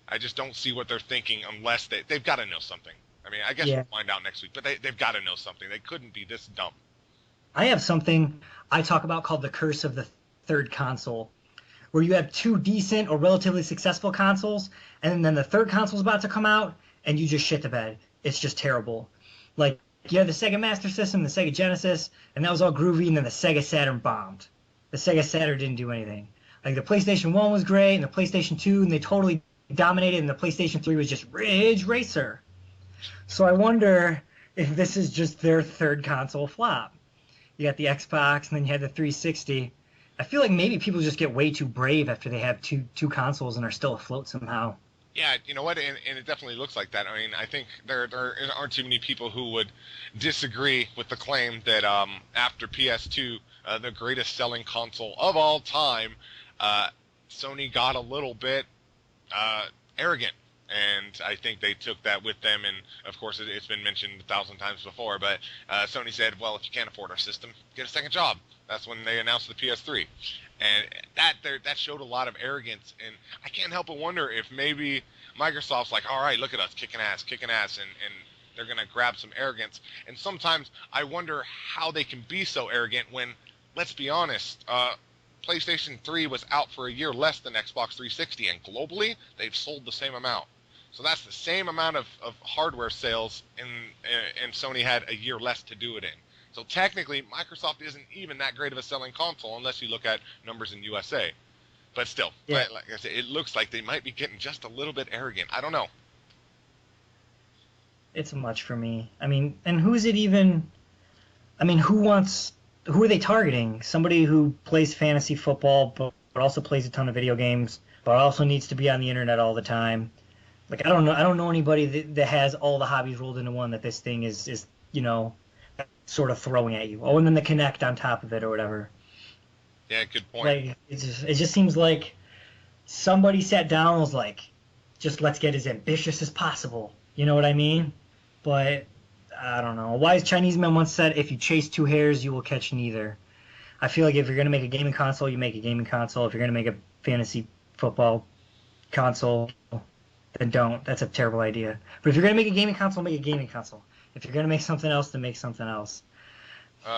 I just don't see what they're thinking unless they've got to know something. I mean, I guess we'll find out next week, but they've got to know something. They couldn't be this dumb. I have something I talk about called the curse of the third console, where you have two decent or relatively successful consoles, and then the third console's about to come out, and you just shit the bed. It's just terrible. Like, you have the Sega Master System, the Sega Genesis, and that was all groovy, and then the Sega Saturn bombed. The Sega Saturn didn't do anything. Like, the PlayStation 1 was great, and the PlayStation 2, and they totally dominated, and the PlayStation 3 was just Ridge Racer. So I wonder if this is just their third console flop. You got the Xbox, and then you had the 360. I feel like maybe people just get way too brave after they have two consoles and are still afloat somehow. Yeah, you know what, and it definitely looks like that. I mean, I think there aren't too many people who would disagree with the claim that after PS2, the greatest selling console of all time, Sony got a little bit arrogant. And I think they took that with them, and of course it's been mentioned 1,000 times before, but Sony said, well, if you can't afford our system, get a second job. That's when they announced the PS3. And that showed a lot of arrogance, and I can't help but wonder if maybe Microsoft's like, all right, look at us, kicking ass, and they're going to grab some arrogance. And sometimes I wonder how they can be so arrogant when, let's be honest, PlayStation 3 was out for a year less than Xbox 360, and globally, they've sold the same amount. So that's the same amount of hardware sales, and Sony had a year less to do it in. So technically, Microsoft isn't even that great of a selling console unless you look at numbers in USA. But still, like I said, it looks like they might be getting just a little bit arrogant. I don't know. It's much for me. I mean, and who's it even? I mean, who are they targeting? Somebody who plays fantasy football also plays a ton of video games, but also needs to be on the internet all the time. Like, I don't know anybody that has all the hobbies rolled into one that this thing is sort of throwing at you. Oh, and then the Kinect on top of it or whatever. Yeah, good point. Like, it just seems like somebody sat down and was like, just let's get as ambitious as possible. You know what I mean? But I don't know. A wise Chinese man once said, if you chase two hares, you will catch neither. I feel like if you're going to make a gaming console, you make a gaming console. If you're going to make a fantasy football console, then don't. That's a terrible idea. But if you're going to make a gaming console, make a gaming console. If you're going to make something else, then make something else.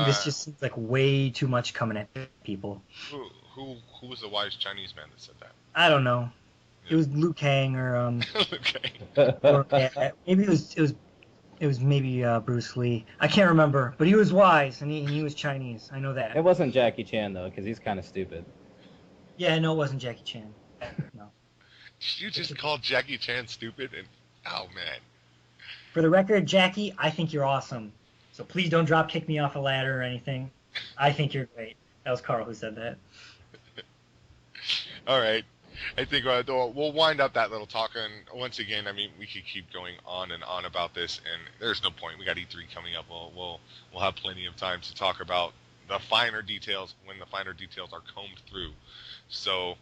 This just seems like way too much coming at people. Who was the wise Chinese man that said that? I don't know. It was Liu Kang or Okay. or maybe it was maybe Bruce Lee. I can't remember, but he was wise and he was Chinese. I know that. It wasn't Jackie Chan though, because he's kind of stupid. Yeah, no, it wasn't Jackie Chan. No. You just called Jackie Chan stupid, and oh man. For the record, Jackie, I think you're awesome. So please don't drop kick me off a ladder or anything. I think you're great. That was Carl who said that. All right. I think we'll wind up that little talk. And once again, I mean, we could keep going on and on about this, and there's no point. We got E3 coming up. We'll have plenty of time to talk about the finer details when the finer details are combed through. So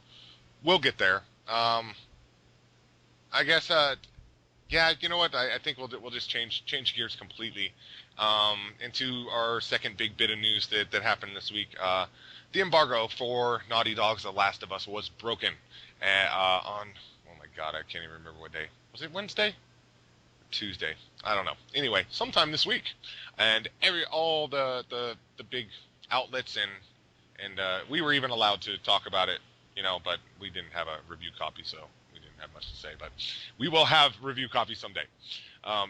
we'll get there. I guess. Yeah, you know what? I think we'll just change gears completely into our second big bit of news that happened this week. The embargo for Naughty Dog's The Last of Us was broken on, oh my god, I can't even remember what day. Was it Wednesday? Or Tuesday? I don't know. Anyway, sometime this week. And all the big outlets and we were even allowed to talk about it, but we didn't have a review copy, so we didn't have much to say. But we will have review copies someday.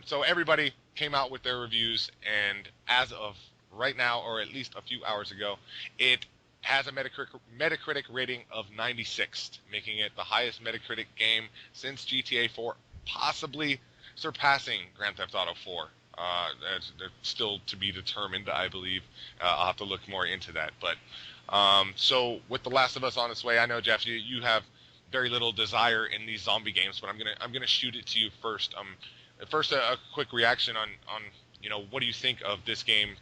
So everybody came out with their reviews, and as of right now, or at least a few hours ago, it has a Metacritic rating of 96, making it the highest Metacritic game since GTA 4, possibly surpassing Grand Theft Auto 4. They're still to be determined, I believe. I'll have to look more into that. But so with The Last of Us on its way, I know, Jeph, you have very little desire in these zombie games, but I'm gonna shoot it to you first. First, a quick reaction on what do you think of this game?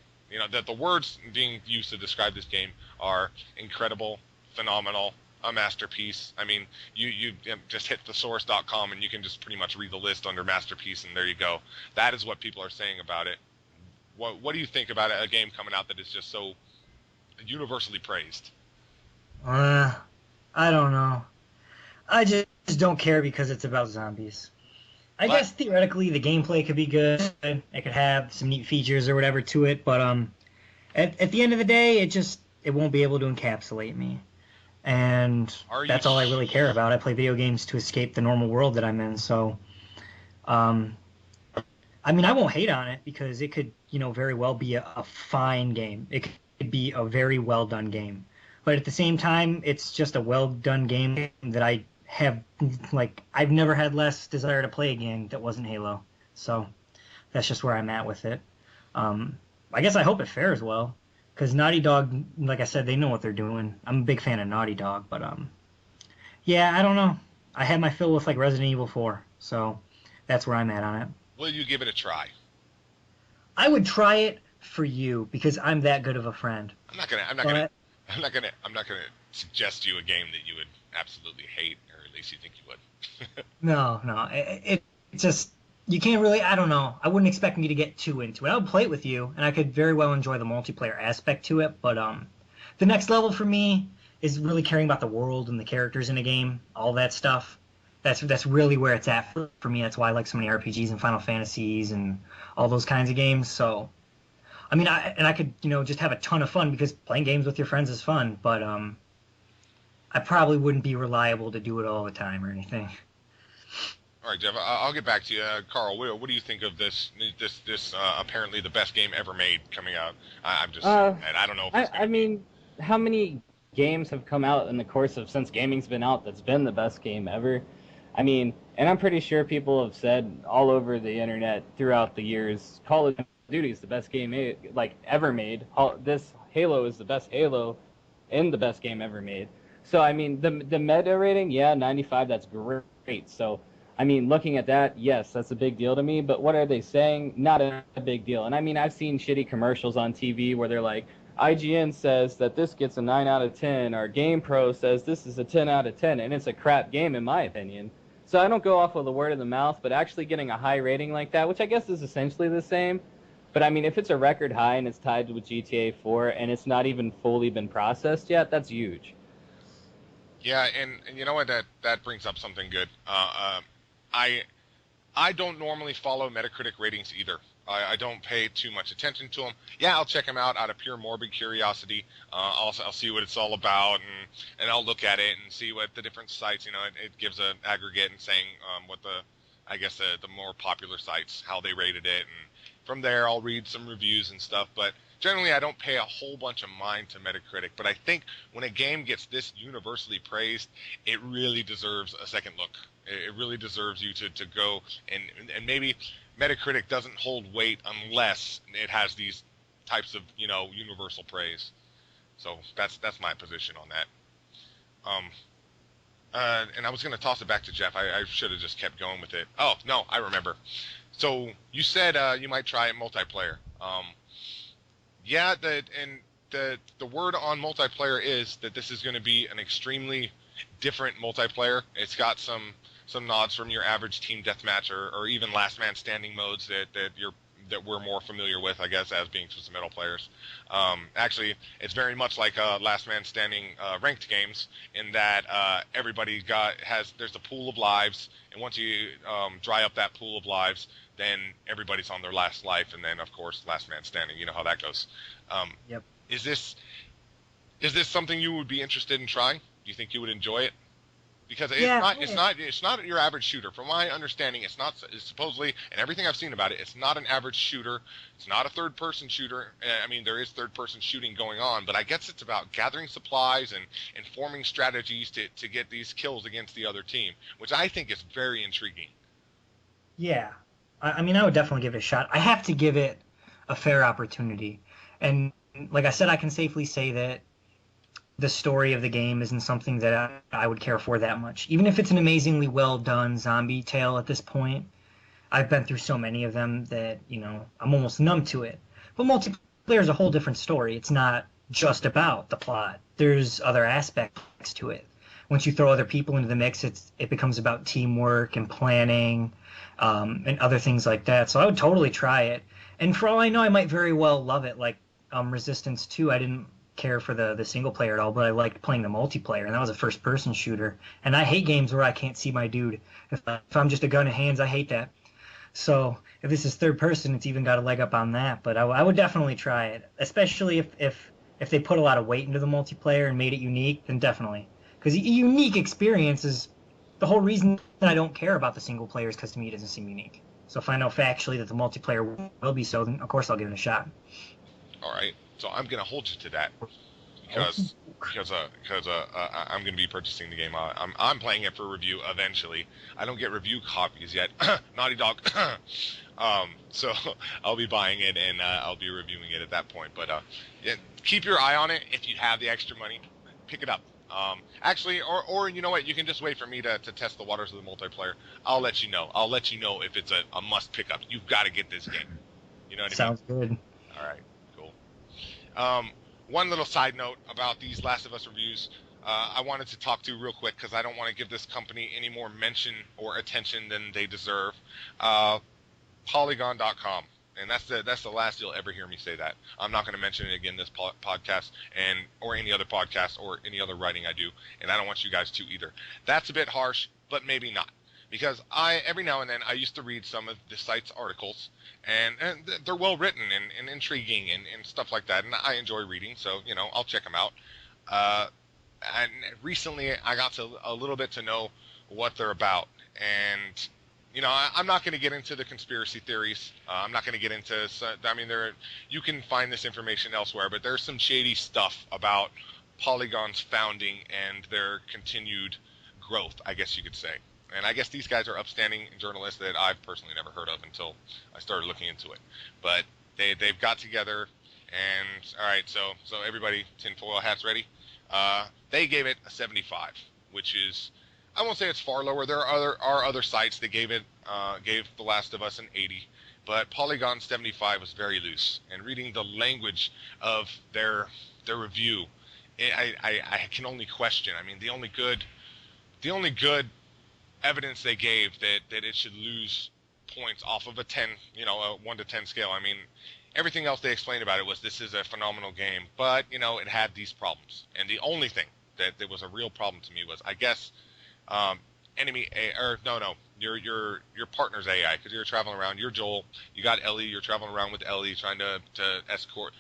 That the words being used to describe this game are incredible, phenomenal, a masterpiece. I mean, you just hit thesource.com and you can just pretty much read the list under masterpiece, and there you go. That is what people are saying about it. What do you think about a game coming out that is just so universally praised? I don't know. I just don't care because it's about zombies. I guess theoretically the gameplay could be good. It could have some neat features or whatever to it, but at the end of the day, it won't be able to encapsulate me. And that's all I really care about. I play video games to escape the normal world that I'm in, so I mean, I won't hate on it because it could, very well be a fine game. It could be a very well done game. But at the same time, it's just a well done game that I've never had less desire to play a game that wasn't Halo. So that's just where I'm at with it. I guess I hope it fares well, because Naughty Dog, like I said, they know what they're doing. I'm a big fan of Naughty Dog, but yeah, I don't know. I had my fill with Resident Evil 4, so that's where I'm at on it. Will you give it a try? I would try it for you because I'm that good of a friend. I'm not gonna suggest you a game that you would absolutely hate, or at least you think you would. No. It just, you can't really, I don't know. I wouldn't expect me to get too into it. I would play it with you, and I could very well enjoy the multiplayer aspect to it, but the next level for me is really caring about the world and the characters in a game, all that stuff. That's really where it's at for me. That's why I like so many RPGs and Final Fantasies and all those kinds of games. So, I mean, I could, just have a ton of fun because playing games with your friends is fun, but I probably wouldn't be reliable to do it all the time or anything. All right, Jeph, I'll get back to you. Carl, what do you think of this apparently the best game ever made coming out? I'm just, I don't know if I mean, how many games have come out in the course of since gaming's been out that's been the best game ever? I mean, and I'm pretty sure people have said all over the internet throughout the years, Call of Duty is the best game ever made. This Halo is the best Halo and the best game ever made. So, I mean, the meta rating, yeah, 95, that's great. So, I mean, looking at that, yes, that's a big deal to me. But what are they saying? Not a big deal. And I mean, I've seen shitty commercials on TV where they're like, IGN says that this gets a 9 out of 10, or GamePro says this is a 10 out of 10, and it's a crap game in my opinion. So I don't go off of the word of the mouth, but actually getting a high rating like that, which I guess is essentially the same. But I mean, if it's a record high and it's tied to GTA 4 and it's not even fully been processed yet, that's huge. Yeah, and you know what? That brings up something good. I don't normally follow Metacritic ratings either. I don't pay too much attention to them. Yeah, I'll check them out out of pure morbid curiosity. I'll see what it's all about, and I'll look at it and see what the different sites. It gives an aggregate and saying what the more popular sites, how they rated it, and from there I'll read some reviews and stuff. But generally, I don't pay a whole bunch of mind to Metacritic. But I think when a game gets this universally praised, it really deserves a second look. It really deserves you to go and maybe Metacritic doesn't hold weight unless it has these types of universal praise. So that's my position on that. And I was going to toss it back to Jeph. I should have just kept going with it. Oh no, I remember. So you said you might try it multiplayer. Yeah, the word on multiplayer is that this is going to be an extremely different multiplayer. It's got some nods from your average team deathmatch or even last man standing modes that we're more familiar with, I guess, as being Twisted Metal players. Actually, it's very much like last man standing ranked games in that there's a pool of lives, and once you dry up that pool of lives, then everybody's on their last life, and then of course last man standing. You know how that goes. Yep. Is this something you would be interested in trying? Do you think you would enjoy it? Because it's not your average shooter. From my understanding, it's supposedly, and everything I've seen about it, it's not an average shooter. It's not a third-person shooter. I mean, there is third-person shooting going on, but I guess it's about gathering supplies and forming strategies to get these kills against the other team, which I think is very intriguing. Yeah. I mean, I would definitely give it a shot. I have to give it a fair opportunity. And like I said, I can safely say that the story of the game isn't something that I would care for that much. Even if it's an amazingly well-done zombie tale at this point, I've been through so many of them that, I'm almost numb to it. But multiplayer is a whole different story. It's not just about the plot. There's other aspects to it. Once you throw other people into the mix, it becomes about teamwork and planning and other things like that. So I would totally try it. And for all I know, I might very well love it. Like Resistance 2, I didn't care for the single player at all, but I liked playing the multiplayer, and that was a first person shooter, and I hate games where I can't see my dude. If I'm just a gun in hands, I hate that. So if this is third person, it's even got a leg up on that. But I would definitely try it, especially if they put a lot of weight into the multiplayer and made it unique, then definitely, because a unique experience is the whole reason that I don't care about the single player, is because to me it doesn't seem unique. So if I know factually that the multiplayer will be so, then of course I'll give it a shot. All right. So I'm going to hold you to that because I'm going to be purchasing the game. I'm playing it for review eventually. I don't get review copies yet. Naughty Dog. So I'll be buying it and I'll be reviewing it at that point. But yeah, keep your eye on it. If you have the extra money, pick it up. Actually, or you know what? You can just wait for me to test the waters of the multiplayer. I'll let you know. I'll let you know if it's a must pick up. You've got to get this game. You know what I mean? Sounds good. All right. One little side note about these Last of Us reviews, I wanted to talk to real quick because I don't want to give this company any more mention or attention than they deserve. Polygon.com, and that's the last you'll ever hear me say that. I'm not going to mention it again this podcast or any other podcast or any other writing I do, and I don't want you guys to either. That's a bit harsh, but maybe not. Because every now and then, I used to read some of the site's articles, and they're well written and intriguing and stuff like that, and I enjoy reading, so, I'll check them out. And recently, I got a little bit to know what they're about, and, I'm not going to get into the conspiracy theories. I'm not going to get into, you can find this information elsewhere, but there's some shady stuff about Polygon's founding and their continued growth, I guess you could say. And I guess these guys are upstanding journalists that I've personally never heard of until I started looking into it. But they've got together, and all right, so everybody, tinfoil hats ready. They gave it a 75, which is, I won't say it's far lower. There are other sites that gave The Last of Us an 80, but Polygon 75 was very loose. And reading the language of their review, I can only question. I mean, the only good evidence they gave that it should lose points off of a 10, a 1 to 10 scale. I mean, everything else they explained about it was this is a phenomenal game, but it had these problems. And the only thing that was a real problem to me was, I guess, your partner's AI, because you're traveling around. You're Joel. You got Ellie. You're traveling around with Ellie, trying to escort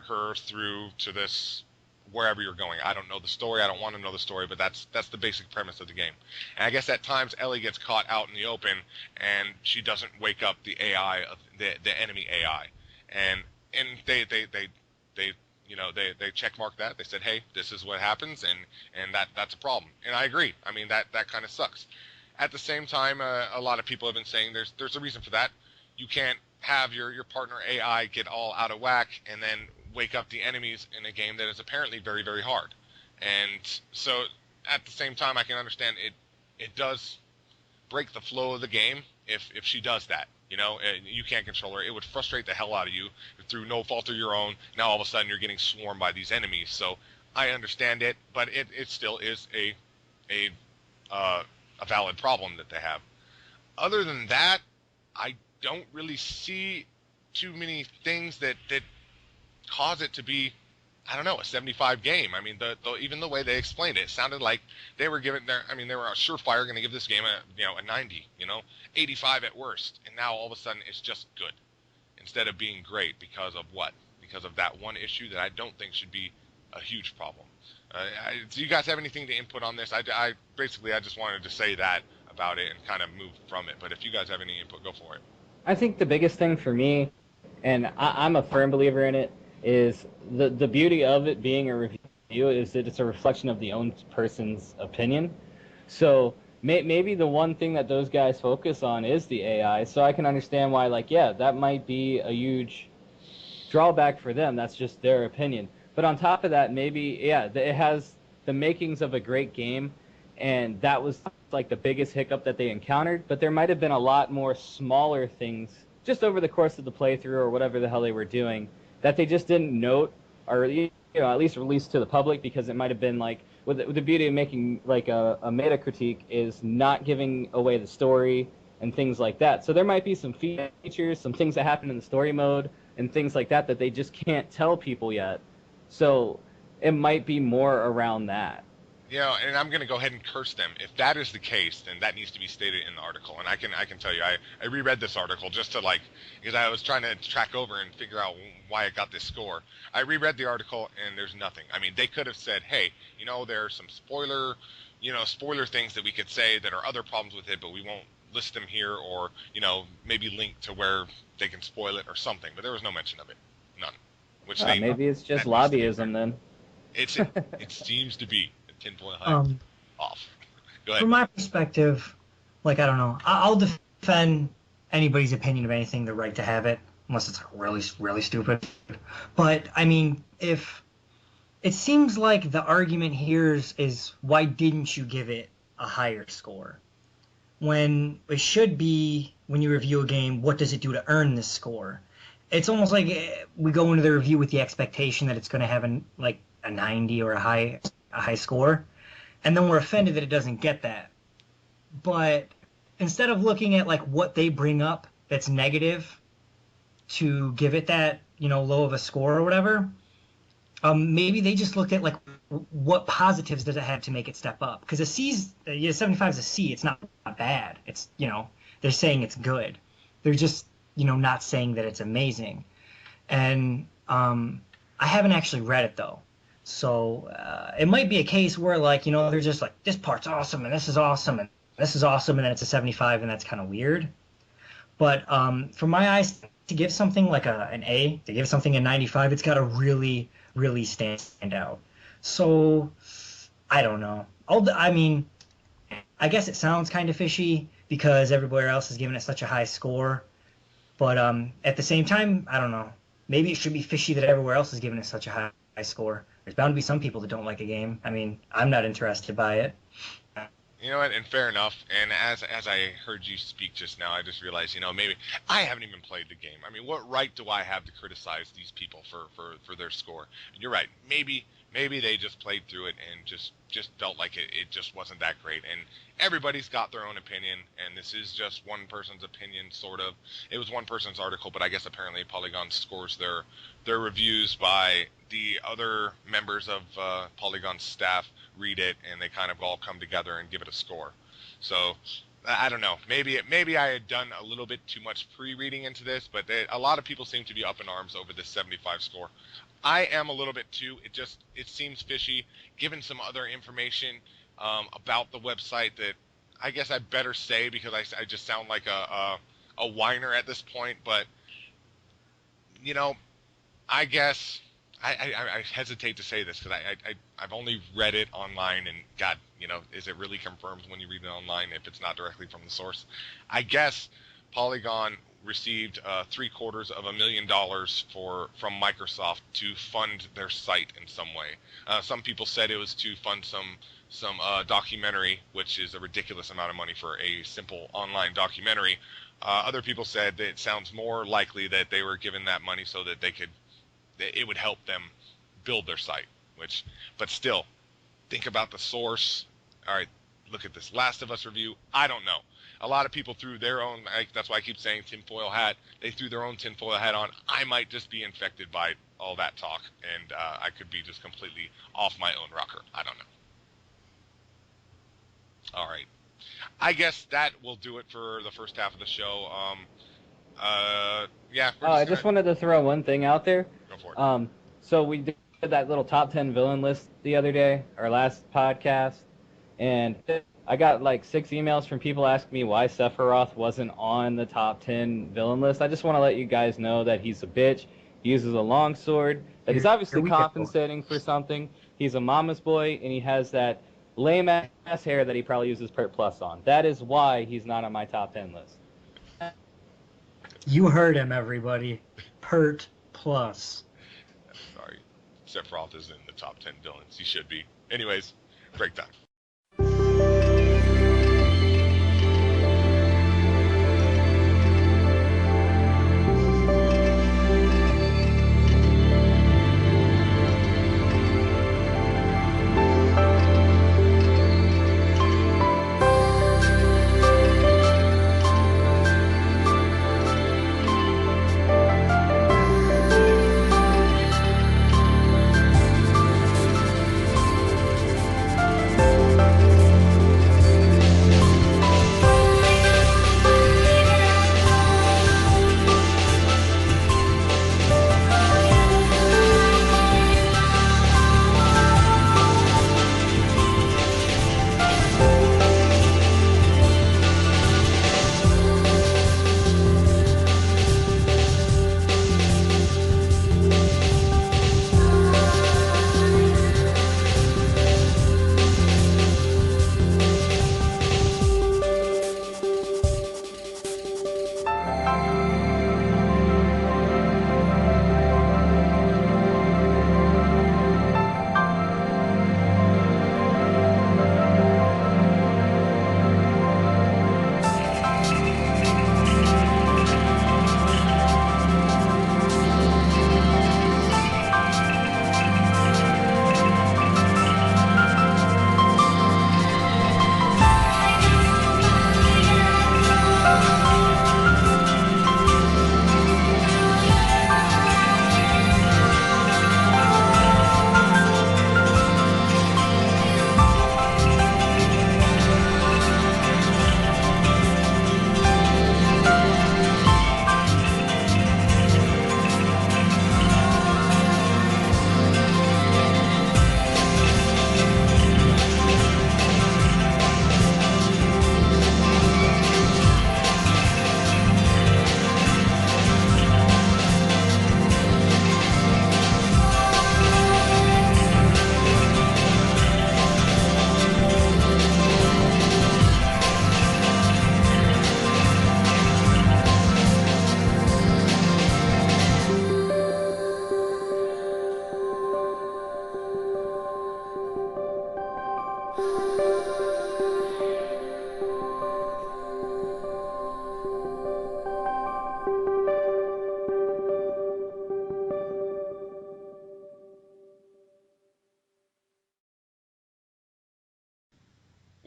her through to this wherever you're going. I don't know the story. I don't want to know the story, but that's the basic premise of the game. And I guess at times Ellie gets caught out in the open, and she doesn't wake up the AI of the enemy AI, and they checkmark that. They said, hey, this is what happens, and that's a problem. And I agree. I mean, that kind of sucks. At the same time, a lot of people have been saying there's a reason for that. You can't have your partner AI get all out of whack and then wake up the enemies in a game that is apparently very, very hard. And so at the same time, I can understand it does break the flow of the game if she does that. You can't control her. It would frustrate the hell out of you through no fault of your own. Now all of a sudden you're getting swarmed by these enemies. So I understand it, but it still is a valid problem that they have. Other than that, I don't really see too many things that cause it to be, I don't know, a 75 game. I mean, even the way they explained it sounded like they were giving they were surefire going to give this game a 90, 85 at worst. And now all of a sudden it's just good instead of being great because of what? Because of that one issue that I don't think should be a huge problem. Do you guys have anything to input on this? I just wanted to say that about it and kind of move from it. But if you guys have any input, go for it. I think the biggest thing for me, and I'm a firm believer in it, is the beauty of it being a review is that it's a reflection of the own person's opinion. So maybe the one thing that those guys focus on is the AI. So I can understand why, that might be a huge drawback for them. That's just their opinion. But on top of that, maybe, it has the makings of a great game, and that was the biggest hiccup that they encountered. But there might have been a lot more smaller things just over the course of the playthrough or whatever the hell they were doing that they just didn't note or at least release to the public, because it might have been with the beauty of making a meta critique is not giving away the story and things like that. So there might be some features, some things that happen in the story mode and things like that they just can't tell people yet. So it might be more around that. And I'm going to go ahead and curse them. If that is the case, then that needs to be stated in the article. And I can tell you, I reread this article just to because I was trying to track over and figure out why it got this score. I reread the article and there's nothing. I mean, they could have said, hey, there are some spoiler things that we could say that are other problems with it, but we won't list them here, or, maybe link to where they can spoil it or something. But there was no mention of it. None. Which maybe it's just lobbyism then. It seems to be. Tinfoil hat off. Go ahead. From my perspective, I don't know. I'll defend anybody's opinion of anything, the right to have it, unless it's really, really stupid. But, I mean, if it seems like the argument here is why didn't you give it a higher score? When it should be, when you review a game, what does it do to earn this score? It's almost like we go into the review with the expectation that it's going to have a 90 or a high score, and then we're offended that it doesn't get that. But instead of looking at what they bring up that's negative to give it that low of a score or whatever, maybe they just looked at what positives does it have to make it step up, because a C's 75 is a C. It's not bad. It's they're saying it's good. They're just not saying that it's amazing. And I haven't actually read it though. So it might be a case where they're just this part's awesome and this is awesome and this is awesome, and then it's a 75 and that's kind of weird. But from my eyes, to give something an A, to give something a 95, it's got to really, really stand out. So I don't know. I guess it sounds kind of fishy because everywhere else is giving it such a high score. But at the same time, I don't know. Maybe it should be fishy that everywhere else is giving it such a high score. there's bound to be some people that don't like a game. I mean, I'm not interested by it. You know what, and fair enough. And as I heard you speak just now, I just realized, maybe I haven't even played the game. I mean, what right do I have to criticize these people for their score? And you're right. Maybe they just played through it and just felt like it just wasn't that great. And everybody's got their own opinion, and this is just one person's opinion, sort of. It was one person's article, but I guess apparently Polygon scores their reviews by the other members of Polygon's staff read it, and they kind of all come together and give it a score. So I don't know. Maybe I had done a little bit too much pre-reading into this, but a lot of people seem to be up in arms over this 75 score. I am a little bit too. It seems fishy. Given some other information about the website that I guess I better say because I just sound like a whiner at this point. But I guess I hesitate to say this because I've only read it online, and God, is it really confirmed when you read it online if it's not directly from the source? I guess Polygon received $750,000 from Microsoft to fund their site in some way. Some people said it was to fund some documentary, which is a ridiculous amount of money for a simple online documentary. Other people said that it sounds more likely that they were given that money so that it would help them build their site. But still, think about the source. All right, look at this Last of Us review. I don't know. A lot of people threw their own, that's why I keep saying tinfoil hat. They threw their own tinfoil hat on. I might just be infected by all that talk, and I could be just completely off my own rocker. I don't know. All right. I guess that will do it for the first half of the show. Yeah. I just wanted to throw one thing out there. Go for it. So we did that little top 10 villain list the other day, our last podcast, and I got like 6 emails from people asking me why Sephiroth wasn't on the top 10 villain list. I just want to let you guys know that he's a bitch. He uses a longsword. That he's obviously compensating for something. He's a mama's boy, and he has that lame-ass hair that he probably uses Pert Plus on. That is why he's not on my top 10 list. You heard him, everybody. Pert Plus. Sorry. Sephiroth is in the top 10 villains. He should be. Anyways, break time.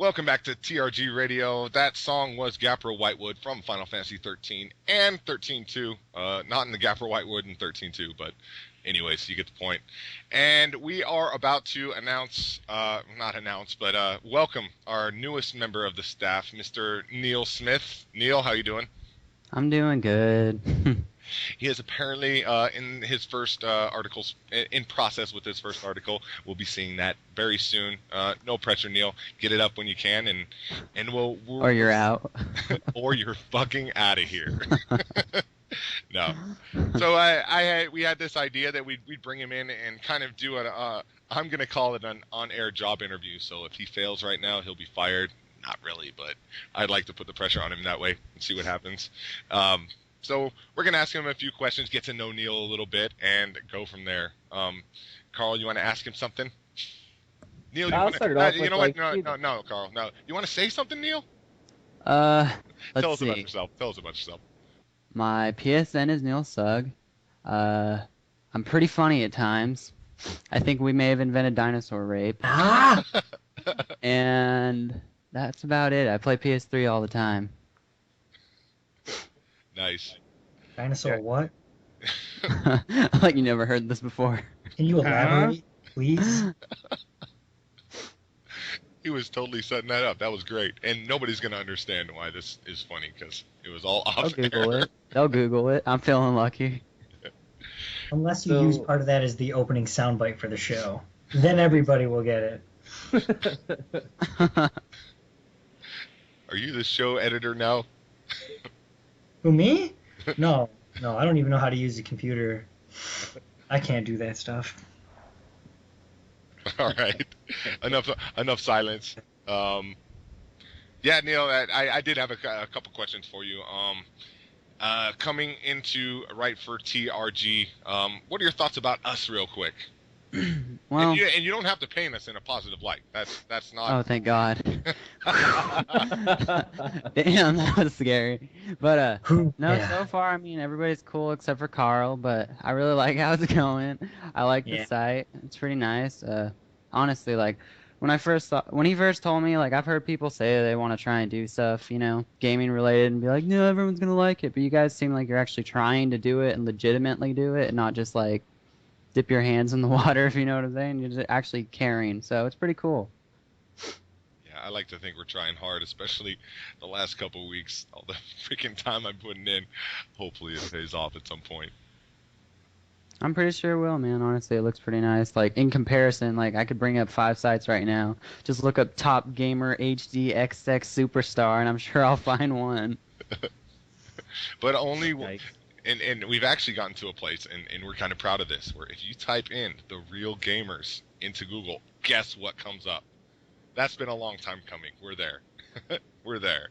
Welcome back to TRG Radio. That song was Gapper Whitewood from Final Fantasy 13 and 13-2. Not in the Gapper Whitewood in 13-2, but anyways, you get the point. And we are about to welcome our newest member of the staff, Mr. Neil Smith. Neil, how you doing? I'm doing good. He is apparently in his first articles, in process with his first article. We'll be seeing that very soon. No pressure, Neil. Get it up when you can, and we'll or you're out. Or you're fucking out of here. No. So we had this idea that we'd bring him in and kind of do I'm going to call it an on-air job interview. So if he fails right now, he'll be fired. Not really, but I'd like to put the pressure on him that way and see what happens. So we're going to ask him a few questions, get to know Neil a little bit, and go from there. Carl, you want to ask him something? Neil, you want to... You know what? No, Carl. No. You want to say something, Neil? Let's Tell us see. about yourself. Tell us about yourself. My PSN is Neil Sugg. I'm pretty funny at times. I think we may have invented dinosaur rape. Ah! And that's about it. I play PS3 all the time. Nice. Dinosaur what? Like you never heard this before. Can you elaborate, please? He was totally setting that up. That was great. And nobody's going to understand why this is funny because it was all off They'll Google air. it. They'll Google it. I'm feeling lucky. Unless you use part of that as the opening soundbite for the show. Then everybody will get it. Are you the show editor now? Who, me? No, I don't even know how to use a computer. I can't do that stuff. All right. Enough silence. Yeah, Neil, I did have a couple questions for you. Coming into write for TRG, what are your thoughts about us, real quick? Well, and you don't have to paint us in a positive light. That's not. oh, thank God. Damn, that was scary. But no, Yeah. so far, I mean, everybody's cool except for Carl. But I really like how it's going. I like the site. It's pretty nice. Honestly, like when he first told me, like I've heard people say they want to try and do stuff, gaming related, and be like, no, everyone's gonna like it. But you guys seem like you're actually trying to do it and legitimately do it, and not just like dip your hands in the water, if you know what I'm saying. You're just actually caring, so it's pretty cool. Yeah, I like to think we're trying hard, especially the last couple of weeks. All the freaking time I'm putting in. Hopefully it pays off at some point. I'm pretty sure it will, man. Honestly, it looks pretty nice. Like, in comparison, like, I could bring up 5 sites right now. Just look up Top Gamer HD XX Superstar, and I'm sure I'll find one. But only... Nice. And we've actually gotten to a place, and we're kind of proud of this, where if you type in the real gamers into Google, guess what comes up? That's been a long time coming. We're there. We're there.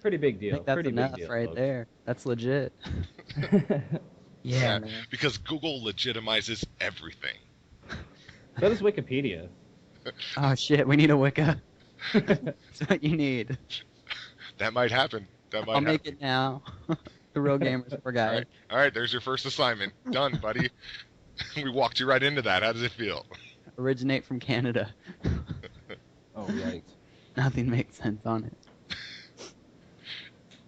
Pretty big I deal. think that's Pretty enough big deal, right folks. there. That's legit. Yeah. Because Google legitimizes everything. So does Wikipedia. Oh, shit, we need a Wicca. That's what you need. That might happen. I'll make it now. The real gamers for guys. All right, there's your first assignment. Done, buddy. We walked you right into that. How does it feel? Originate from Canada. Oh, yikes. Nothing makes sense on it.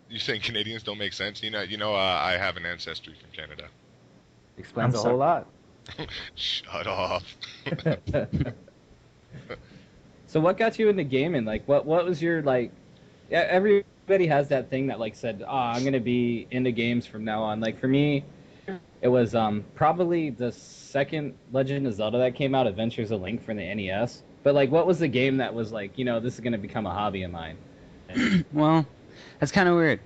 You saying Canadians don't make sense? I have an ancestry from Canada. Explains I'm a whole lot. Shut off. So what got you into gaming? Like, what was your, like... Yeah, everybody has that thing that, like, said, I'm going to be into games from now on. Like, for me, it was probably the second Legend of Zelda that came out, Adventures of Link for the NES. But, like, what was the game that was like, this is going to become a hobby of mine? Well, that's kind of weird.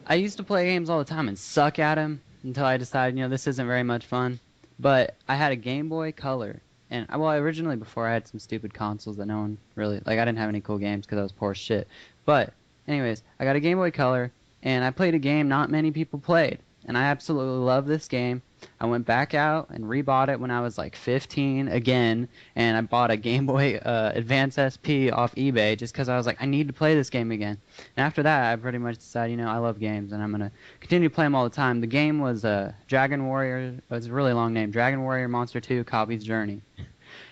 I used to play games all the time and suck at them until I decided, this isn't very much fun. But I had a Game Boy Color. And, originally, before I had some stupid consoles that no one really... Like, I didn't have any cool games because I was poor as shit. But, anyways, I got a Game Boy Color, and I played a game not many people played. And I absolutely love this game. I went back out and rebought it when I was like 15 again, and I bought a Game Boy Advance SP off eBay just because I was like, I need to play this game again. And after that, I pretty much decided, I love games, and I'm going to continue to play them all the time. The game was Dragon Warrior. It was a really long name. Dragon Warrior Monster 2 Copy's Journey.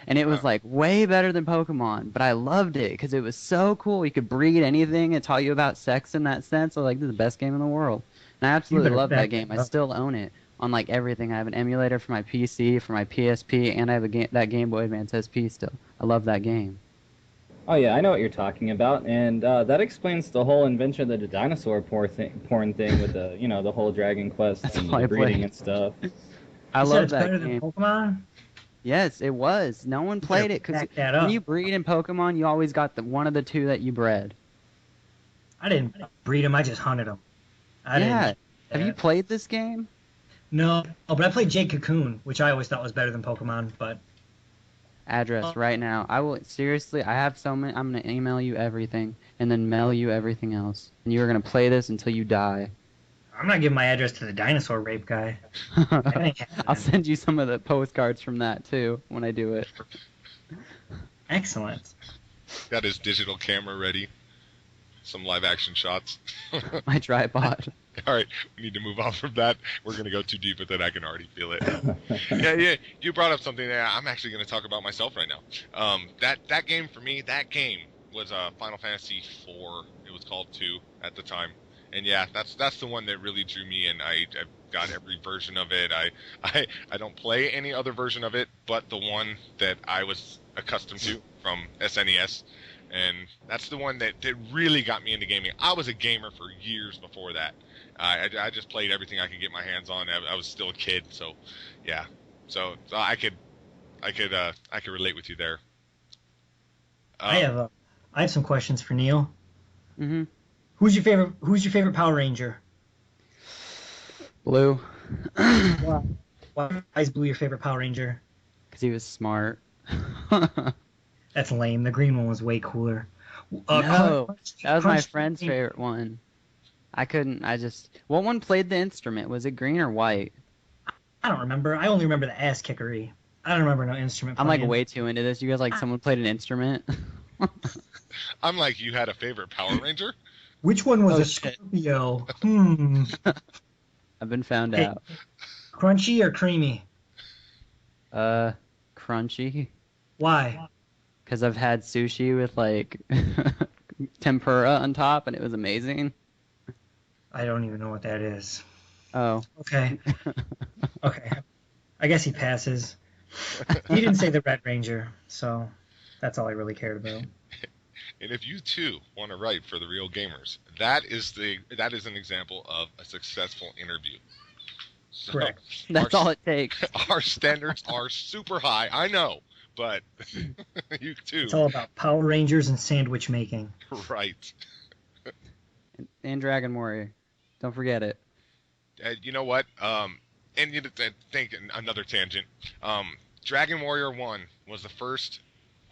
And it was like way better than Pokemon, but I loved it because it was so cool. You could breed anything. It taught you about sex in that sense. So like, this is the best game in the world. And I absolutely love that game. I still own it on like everything. I have an emulator for my PC, for my PSP, and I have that Game Boy Advance SP still. I love that game. Oh yeah, I know what you're talking about, and that explains the whole invention of the dinosaur porn thing with the the whole Dragon Quest and the breeding and stuff. I love that game. Than Pokemon? Yes, it was. No one played it because when you breed in Pokemon, you always got one of the two that you bred. I didn't breed them. I just hunted them. Have you played this game? No, but I played Jade Cocoon, which I always thought was better than Pokemon, but... Address right now. I will seriously. I have so many. I'm gonna email you everything and then mail you everything else, and you are gonna play this until you die. I'm not giving my address to the dinosaur rape guy. I'll send you some of the postcards from that too when I do it. Excellent. Got his digital camera ready. Some live action shots. My tripod. All right, we need to move on from that. We're going to go too deep with it. I can already feel it. Yeah, you brought up something that I'm actually going to talk about myself right now. That game for me, that game was Final Fantasy IV. It was called 2 at the time. And yeah, that's the one that really drew me in. I've got every version of it. I don't play any other version of it but the one that I was accustomed to from SNES. And that's the one that really got me into gaming. I was a gamer for years before that. I just played everything I could get my hands on. I was still a kid, so yeah. So I could relate with you there. I have some questions for Neil. Mm-hmm. Who's your favorite Power Ranger? Blue. Why is Blue your favorite Power Ranger? Because he was smart. That's lame. The green one was way cooler. No, that was my friend's favorite one. What one played the instrument? Was it green or white? I don't remember. I only remember the ass kickery. I don't remember no instrument playing. I'm like way too into this. You guys someone played an instrument? I'm like, you had a favorite Power Ranger? Which one was a Scorpio? I've been found out. Crunchy or creamy? Crunchy. Why? Because I've had sushi with like tempura on top, and it was amazing. I don't even know what that is. Oh. Okay. Okay. I guess he passes. He didn't say the Red Ranger, so that's all I really cared about. And if you too want to write for the Real Gamers, that is an example of a successful interview. So correct. That's all it takes. Our standards are super high, I know, but you too. It's all about Power Rangers and sandwich making. Right. And Dragon Warrior. Don't forget it. You know what? And you think another tangent. Dragon Warrior 1 was the first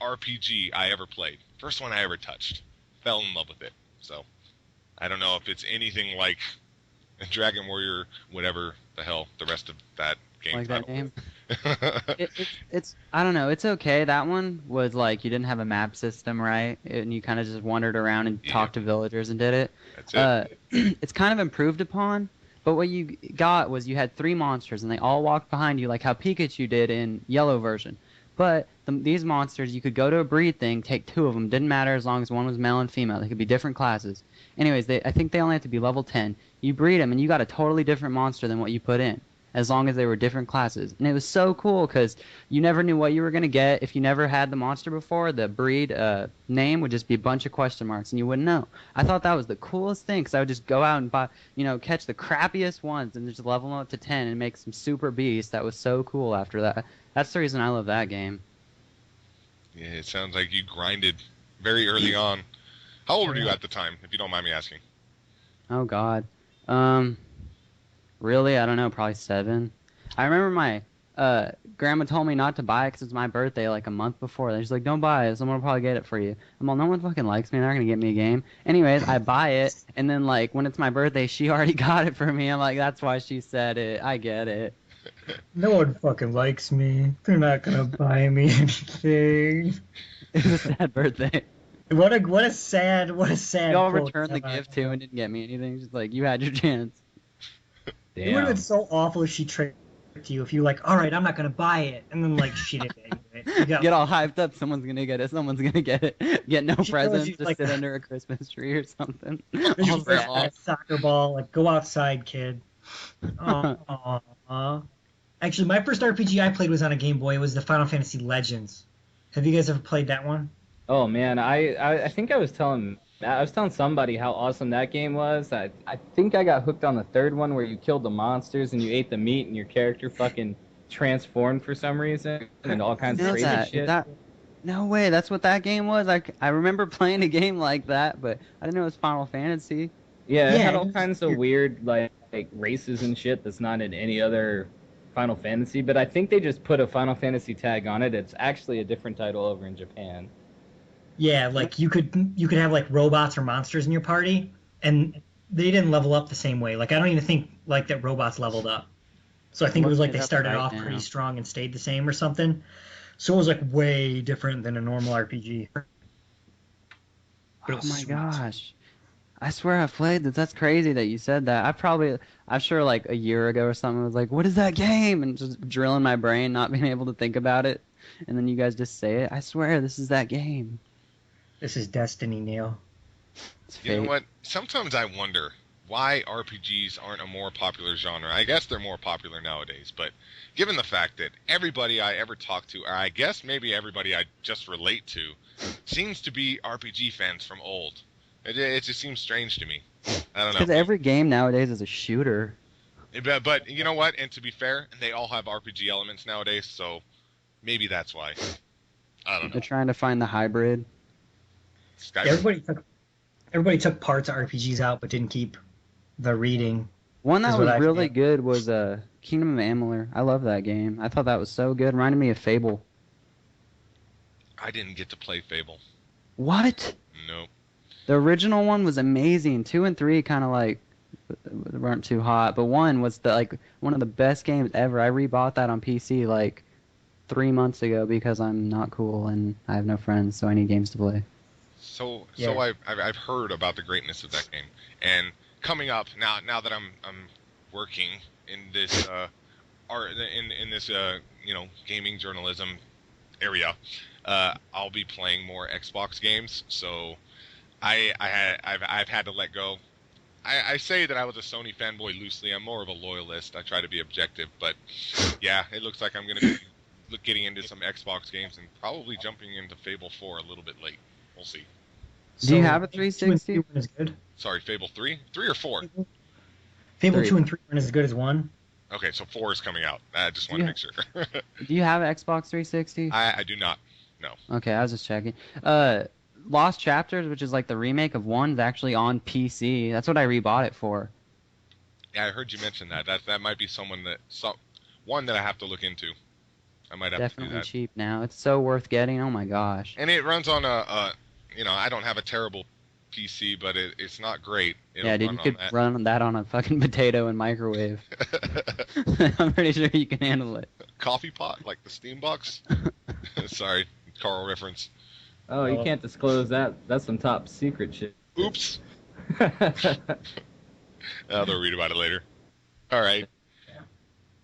RPG I ever played. First one I ever touched. Fell in love with it. So, I don't know if it's anything like Dragon Warrior, whatever the hell the rest of that game. Like that game? It's I don't know. It's okay. That one was like you didn't have a map system, right? And you kind of just wandered around and talked to villagers and did it. That's it. It's kind of improved upon. But what you got was you had 3 monsters, and they all walked behind you like how Pikachu did in Yellow version. But these monsters, you could go to a breed thing, take 2 of them. Didn't matter as long as one was male and female. They could be different classes. Anyways, I think they only have to be level 10. You breed them, and you got a totally different monster than what you put in, as long as they were different classes. And it was so cool because you never knew what you were going to get. If you never had the monster before, the breed name would just be a bunch of question marks, and you wouldn't know. I thought that was the coolest thing because I would just go out and buy, catch the crappiest ones and just level them up to 10 and make some super beasts. That was so cool after that. That's the reason I love that game. Yeah, it sounds like you grinded very early on. How old were you at the time, if you don't mind me asking? Oh, God. Really? I don't know. Probably 7. I remember my grandma told me not to buy it because it's my birthday like a month before. She's like, don't buy it. Someone will probably get it for you. I'm like, no one fucking likes me. They're not going to get me a game. Anyways, I buy it. And then, like, when it's my birthday, she already got it for me. I'm like, that's why she said it. I get it. No one fucking likes me. They're not going to buy me anything. It was a sad birthday. What a sad Y'all returned the gift, too, and didn't get me anything. Just like, you had your chance. Damn. It would have been so awful if she traded to you if you're like, all right, I'm not gonna buy it, and then like shit it anyway. You got, Get all hyped up. Someone's gonna get it. Someone's gonna get it. Get no She presents. tells you, Just like- sit under a Christmas tree or something. there's All just like sad. a soccer ball, like go outside, kid. Aw. Actually, my first RPG I played was on a Game Boy. It was the Final Fantasy Legends. Have you guys ever played that one? Oh man, I think I was telling somebody how awesome that game was. I think I got hooked on the third one where you killed the monsters and you ate the meat and your character fucking transformed for some reason and all kinds of Know crazy that. shit. No way. That's what that game was. I remember playing a game like that, but I didn't know it was Final Fantasy. Yeah, it Yeah, had it all was kinds of weird like races and shit that's not in any other Final Fantasy, but I think they just put a Final Fantasy tag on it. It's actually a different title over in Japan. Yeah, like you could have like robots or monsters in your party, and they didn't level up the same way. Like I don't even think like that robots leveled up. So I think it was like they started off pretty strong and stayed the same or something. So it was like way different than a normal RPG. But it Oh was my sweet. gosh. I swear I played this. That's crazy that you said that. I'm sure like a year ago or something, I was like, what is that game? And just drilling my brain, not being able to think about it. And then you guys just say it. I swear this is that game. This is Destiny, Neil. It's You know fate. what? Sometimes I wonder why RPGs aren't a more popular genre. I guess they're more popular nowadays, but given the fact that everybody I ever talk to, or I guess maybe everybody I just relate to, seems to be RPG fans from old. It just seems strange to me. I don't Because know. every game nowadays is a shooter. But you know what? And to be fair, they all have RPG elements nowadays, so maybe that's why. I don't know. They're trying to find the hybrid. Skyrim. Everybody took parts of RPGs out, but didn't keep the reading. One that Is what was I really feel. good was Kingdom of Amalur. I love that game. I thought that was so good. Reminded me of Fable. I didn't get to play Fable. What? Nope. The original one was amazing. 2 and 3 kind of like weren't too hot, but 1 was one of the best games ever. I rebought that on PC like 3 months ago because I'm not cool and I have no friends, so I need games to play. So Yeah. I've heard about the greatness of that game, and coming up now that I'm working in this in this gaming journalism area, I'll be playing more Xbox games. So I've had to let go. I say that I was a Sony fanboy loosely. I'm more of a loyalist. I try to be objective, but yeah, it looks like I'm going to be getting into some Xbox games and probably jumping into Fable 4 a little bit late. We'll see. Do you So, have a 360? 2 and 3 weren't as good. Sorry, Fable 3? 3 or 4? Fable 3. 2 and 3 weren't as good as 1. Okay, so 4 is coming out. I just want to make sure. Do you have an Xbox 360? I do not. No. Okay, I was just checking. Lost Chapters, which is like the remake of 1, is actually on PC. That's what I rebought it for. Yeah, I heard you mention that. That might be one that I have to look into. I might have to do Definitely that. cheap now. It's so worth getting. Oh my gosh. And it runs on I don't have a terrible PC, but it's not great. It'll Yeah, dude, run you on could that. run that on a fucking potato and microwave. I'm pretty sure you can handle it. Coffee pot, like the Steam box. Sorry, Carl reference. Oh, you can't disclose that. That's some top secret shit. Oops. They'll read about it later. All right.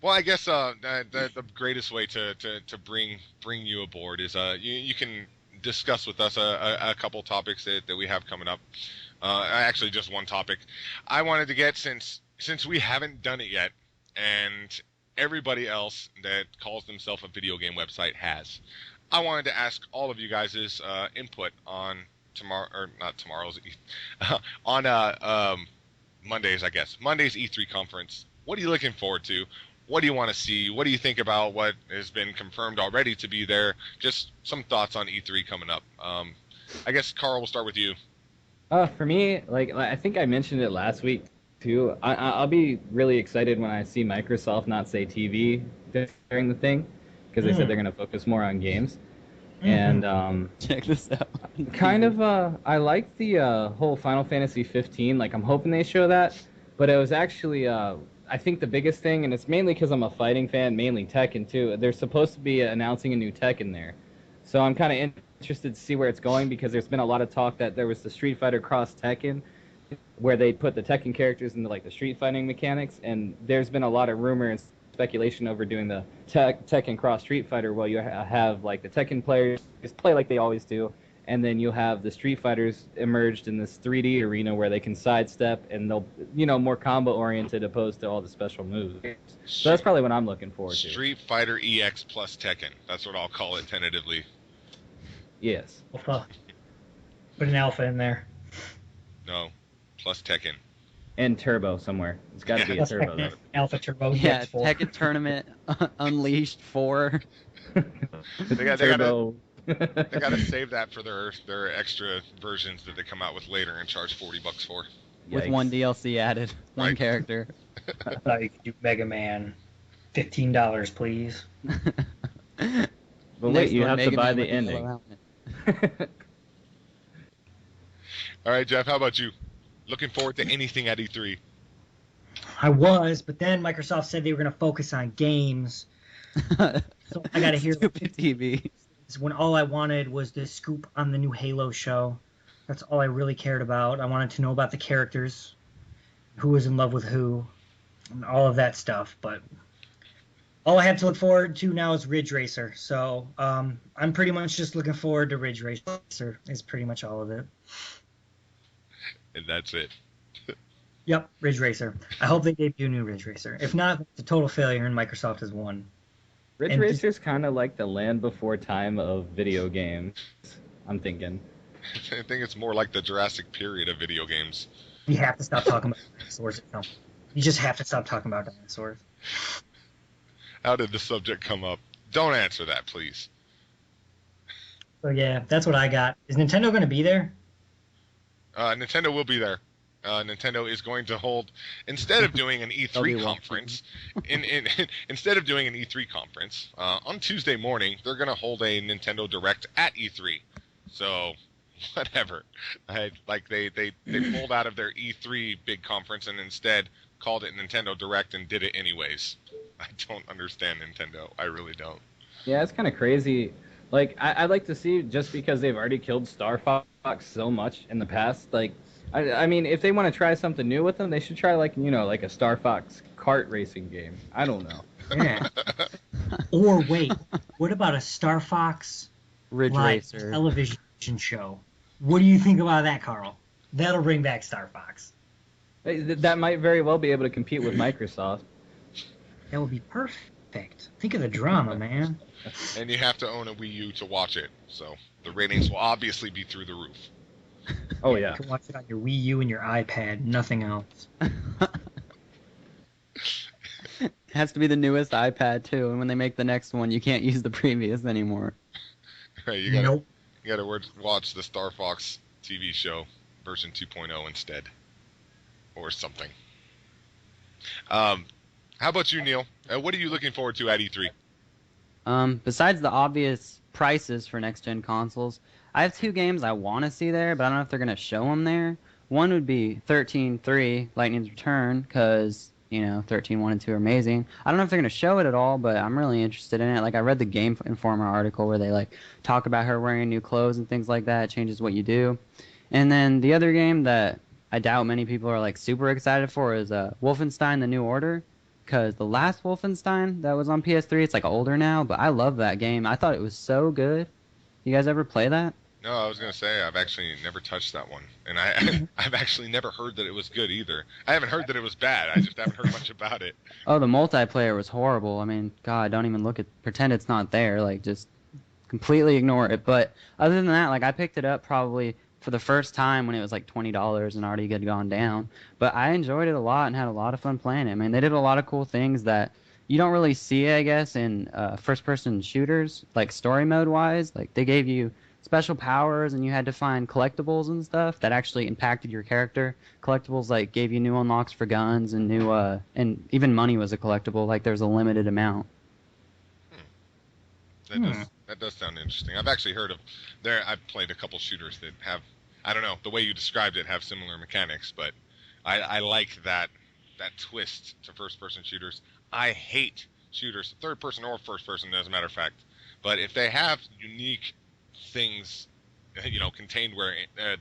Well, I guess the greatest way to bring you aboard is you can discuss with us a couple topics that we have coming up. Actually, just one topic. I wanted to get since we haven't done it yet, and everybody else that calls themselves a video game website has. I wanted to ask all of you guys' input on Mondays, I guess. Monday's E3 conference. What are you looking forward to? What do you want to see? What do you think about what has been confirmed already to be there? Just some thoughts on E3 coming up. I guess, Carl, we'll start with you. For me, like I think I mentioned it last week too. I'll be really excited when I see Microsoft not say TV during the thing, because they said they're going to focus more on games. And Check this out. kind of, I like the whole Final Fantasy 15. Like I'm hoping they show that, but it was actually, I think the biggest thing, and it's mainly because I'm a fighting fan, mainly Tekken too. They're supposed to be announcing a new Tekken there, so I'm kind of interested to see where it's going, because there's been a lot of talk that there was the Street Fighter Cross Tekken, where they put the Tekken characters into like the street fighting mechanics, and there's been a lot of rumors, speculation over doing the Tekken Cross Street Fighter. Well, you have like the Tekken players play like they always do, and then you have the Street Fighters emerged in this 3D arena where they can sidestep and they'll, more combo oriented opposed to all the special moves. So that's probably what I'm looking forward to. Street Fighter EX plus Tekken. That's what I'll call it tentatively. Yes. Alpha. Put an alpha in there. No, plus Tekken. And Turbo somewhere. It's got to be a Turbo. Tekken, Alpha Turbo. Yeah, EX4. Tekken Tournament Unleashed 4. They got Turbo. they got to save that for their extra versions that they come out with later and charge $40 for. With Yikes. one DLC added, one Right. character. I thought you could do Mega Man. $15, please. But wait, Next you one, have to Mega buy Man the with yellow ending. helmet. All right, Jeph, how about you? Looking forward to anything at E3? I was, but then Microsoft said they were going to focus on games. So I got to hear Stupid TV. when all I wanted was the scoop on the new Halo show. That's all I really cared about. I wanted to know about the characters, who was in love with who, and all of that stuff. But all I have to look forward to now is Ridge Racer. So I'm pretty much just looking forward to Ridge Racer. Is pretty much all of it. And that's it. Yep, Ridge Racer. I hope they debut new Ridge Racer. If not, it's a total failure and Microsoft has won. Ridge And Racer's kind of like the land before time of video games, I'm thinking. I think it's more like the Jurassic period of video games. You have to stop talking about dinosaurs. No. You just have to stop talking about dinosaurs. How did the subject come up? Don't answer that, please. So yeah, that's what I got. Is Nintendo going to be there? Nintendo will be there. Nintendo is going to hold, instead of doing an E3 conference, instead of doing an E3 conference, on Tuesday morning, they're going to hold a Nintendo Direct at E3. So, whatever. They pulled out of their E3 big conference and instead called it Nintendo Direct and did it anyways. I don't understand Nintendo. I really don't. Yeah, it's kind of crazy. Like, I'd like to see, just because they've already killed Star Fox so much in the past, like, I mean, if they want to try something new with them, they should try, like, like a Star Fox kart racing game. I don't know. Yeah. Or wait, what about a Star Fox Ridge live Racer. television show? What do you think about that, Carl? That'll bring back Star Fox. That might very well be able to compete with Microsoft. That would be perfect. Think of the drama, man. And you have to own a Wii U to watch it, so the ratings will obviously be through the roof. Oh, yeah. You can watch it on your Wii U and your iPad, nothing else. It has to be the newest iPad too, and when they make the next one, you can't use the previous anymore. Right, you gotta Nope. watch the Star Fox TV show version 2.0 instead, or something. How about you, Neil? What are you looking forward to at E3? Besides the obvious prices for next-gen consoles, I have two games I want to see there, but I don't know if they're going to show them there. One would be 13.3, Lightning's Return, because, 13.1 and 2 are amazing. I don't know if they're going to show it at all, but I'm really interested in it. Like, I read the Game Informer article where they, talk about her wearing new clothes and things like that. It changes what you do. And then the other game that I doubt many people are, super excited for is Wolfenstein: The New Order. Because the last Wolfenstein that was on PS3, it's older now, but I love that game. I thought it was so good. You guys ever play that? No, I was going to say, I've actually never touched that one. And I've actually never heard that it was good either. I haven't heard that it was bad. I just haven't heard much about it. Oh, the multiplayer was horrible. I mean, God, don't even pretend it's not there. Just completely ignore it. But other than that, I picked it up probably for the first time when it was $20 and already had gone down. But I enjoyed it a lot and had a lot of fun playing it. I mean, they did a lot of cool things that you don't really see, I guess, in first-person shooters, story mode-wise. They gave you special powers and you had to find collectibles and stuff that actually impacted your character. Collectibles, gave you new unlocks for guns and new, and even money was a collectible. There's a limited amount. That does sound interesting. I've actually heard of I've played a couple shooters that have, I don't know, the way you described it, have similar mechanics, but I like that twist to first-person shooters. I hate shooters, third-person or first-person, as a matter of fact. But if they have unique things, contained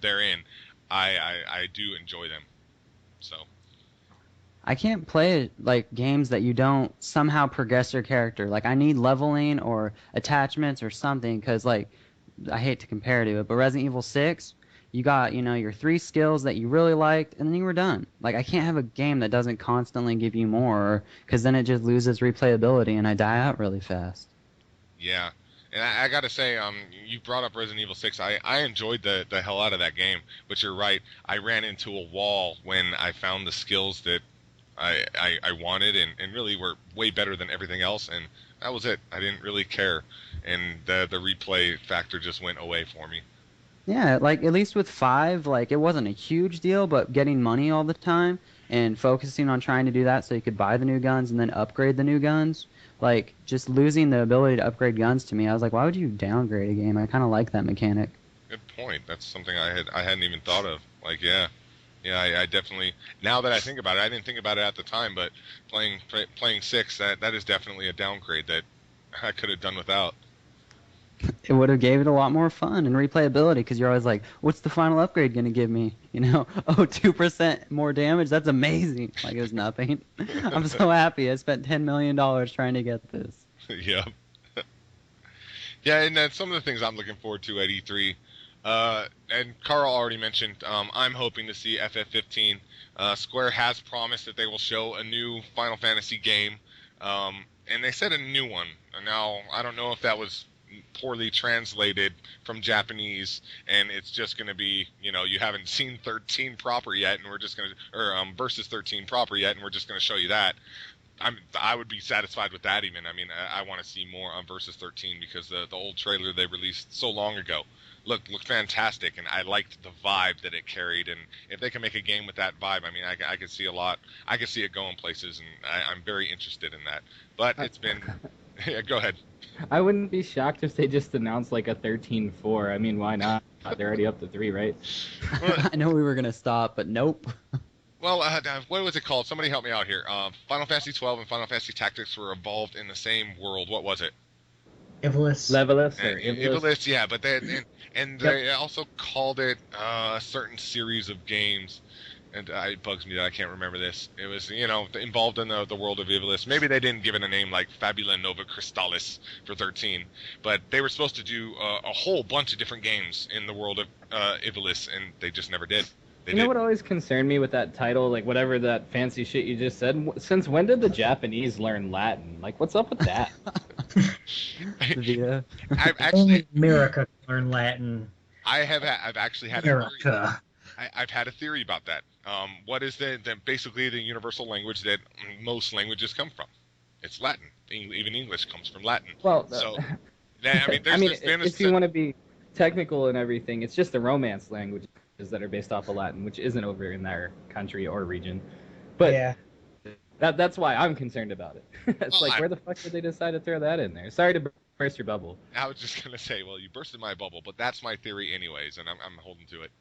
therein, I do enjoy them. So, I can't play like games that you don't somehow progress your character. Like I need leveling or attachments or something because like I hate to compare to it, but Resident Evil 6, you got your 3 skills that you really liked, and then you were done. Like I can't have a game that doesn't constantly give you more, because then it just loses replayability and I die out really fast. Yeah. And I gotta say, you brought up Resident Evil 6. I enjoyed the hell out of that game, but you're right. I ran into a wall when I found the skills that I wanted and really were way better than everything else, and that was it. I didn't really care, and the replay factor just went away for me. Yeah, like at least with 5, like it wasn't a huge deal, but getting money all the time and focusing on trying to do that so you could buy the new guns and then upgrade the new guns, like just losing the ability to upgrade guns to me, I was like, why would you downgrade a game? I kind of like that mechanic. Good point. That's something I hadn't even thought of. Like, yeah, I definitely. Now that I think about it, I didn't think about it at the time, but playing 6, that is definitely a downgrade that I could have done without. It would have gave it a lot more fun and replayability because you're always like, what's the final upgrade going to give me? 2% more damage? That's amazing. Like it was nothing. I'm so happy. I spent $10 million trying to get this. Yeah. Yeah, and then some of the things I'm looking forward to at E3, and Carl already mentioned, I'm hoping to see FF15. Square has promised that they will show a new Final Fantasy game, and they said a new one. Now, I don't know if that was poorly translated from Japanese, and it's just going to be, you haven't seen 13 proper yet, and we're just going to, or Versus 13 proper yet, and we're just going to show you that. I would be satisfied with that even. I mean, I want to see more on Versus 13 because the old trailer they released so long ago looked fantastic, and I liked the vibe that it carried. And if they can make a game with that vibe, I mean, I could see a lot. I could see it going places, and I'm very interested in that. But it's been. Yeah, go ahead. I wouldn't be shocked if they just announced like a 13-4. I mean, why not? They're already up to 3, right? I know we were going to stop, but nope. Well, what was it called? Somebody help me out here. Final Fantasy 12 and Final Fantasy Tactics were involved in the same world. What was it? Ivalice. Ivalice, yeah, but they also called it a certain series of games. And it bugs me that I can't remember this. It was, involved in the world of Ivalice. Maybe they didn't give it a name like Fabula Nova Crystallis for 13, but they were supposed to do a whole bunch of different games in the world of Ivalice, and they just never did. You know what always concerned me with that title, like whatever that fancy shit you just said? Since when did the Japanese learn Latin? Like, what's up with that? Yeah. Only America can learn Latin. I've actually had America. I've had a theory about that. What is basically the universal language that most languages come from? It's Latin. Even English comes from Latin. Well, so if you want to be technical and everything, it's just the Romance languages that are based off of Latin, which isn't over in their country or region. But yeah. That's why I'm concerned about it. It's where the fuck did they decide to throw that in there? Sorry to burst your bubble. I was just gonna say, well, you bursted my bubble, but that's my theory anyways, and I'm holding to it.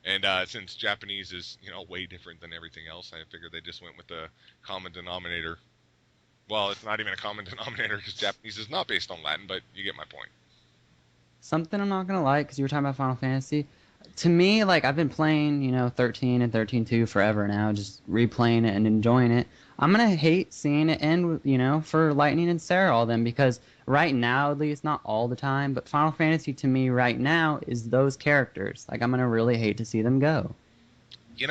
And since Japanese is, way different than everything else, I figured they just went with the common denominator. Well, it's not even a common denominator because Japanese is not based on Latin, but you get my point. Something I'm not going to like, because you were talking about Final Fantasy. To me, like, I've been playing, 13 and 13-2 forever now, just replaying it and enjoying it. I'm going to hate seeing it end, for Lightning and Sarah all them, because right now, at least, not all the time, but Final Fantasy to me right now is those characters. Like, I'm going to really hate to see them go. I'm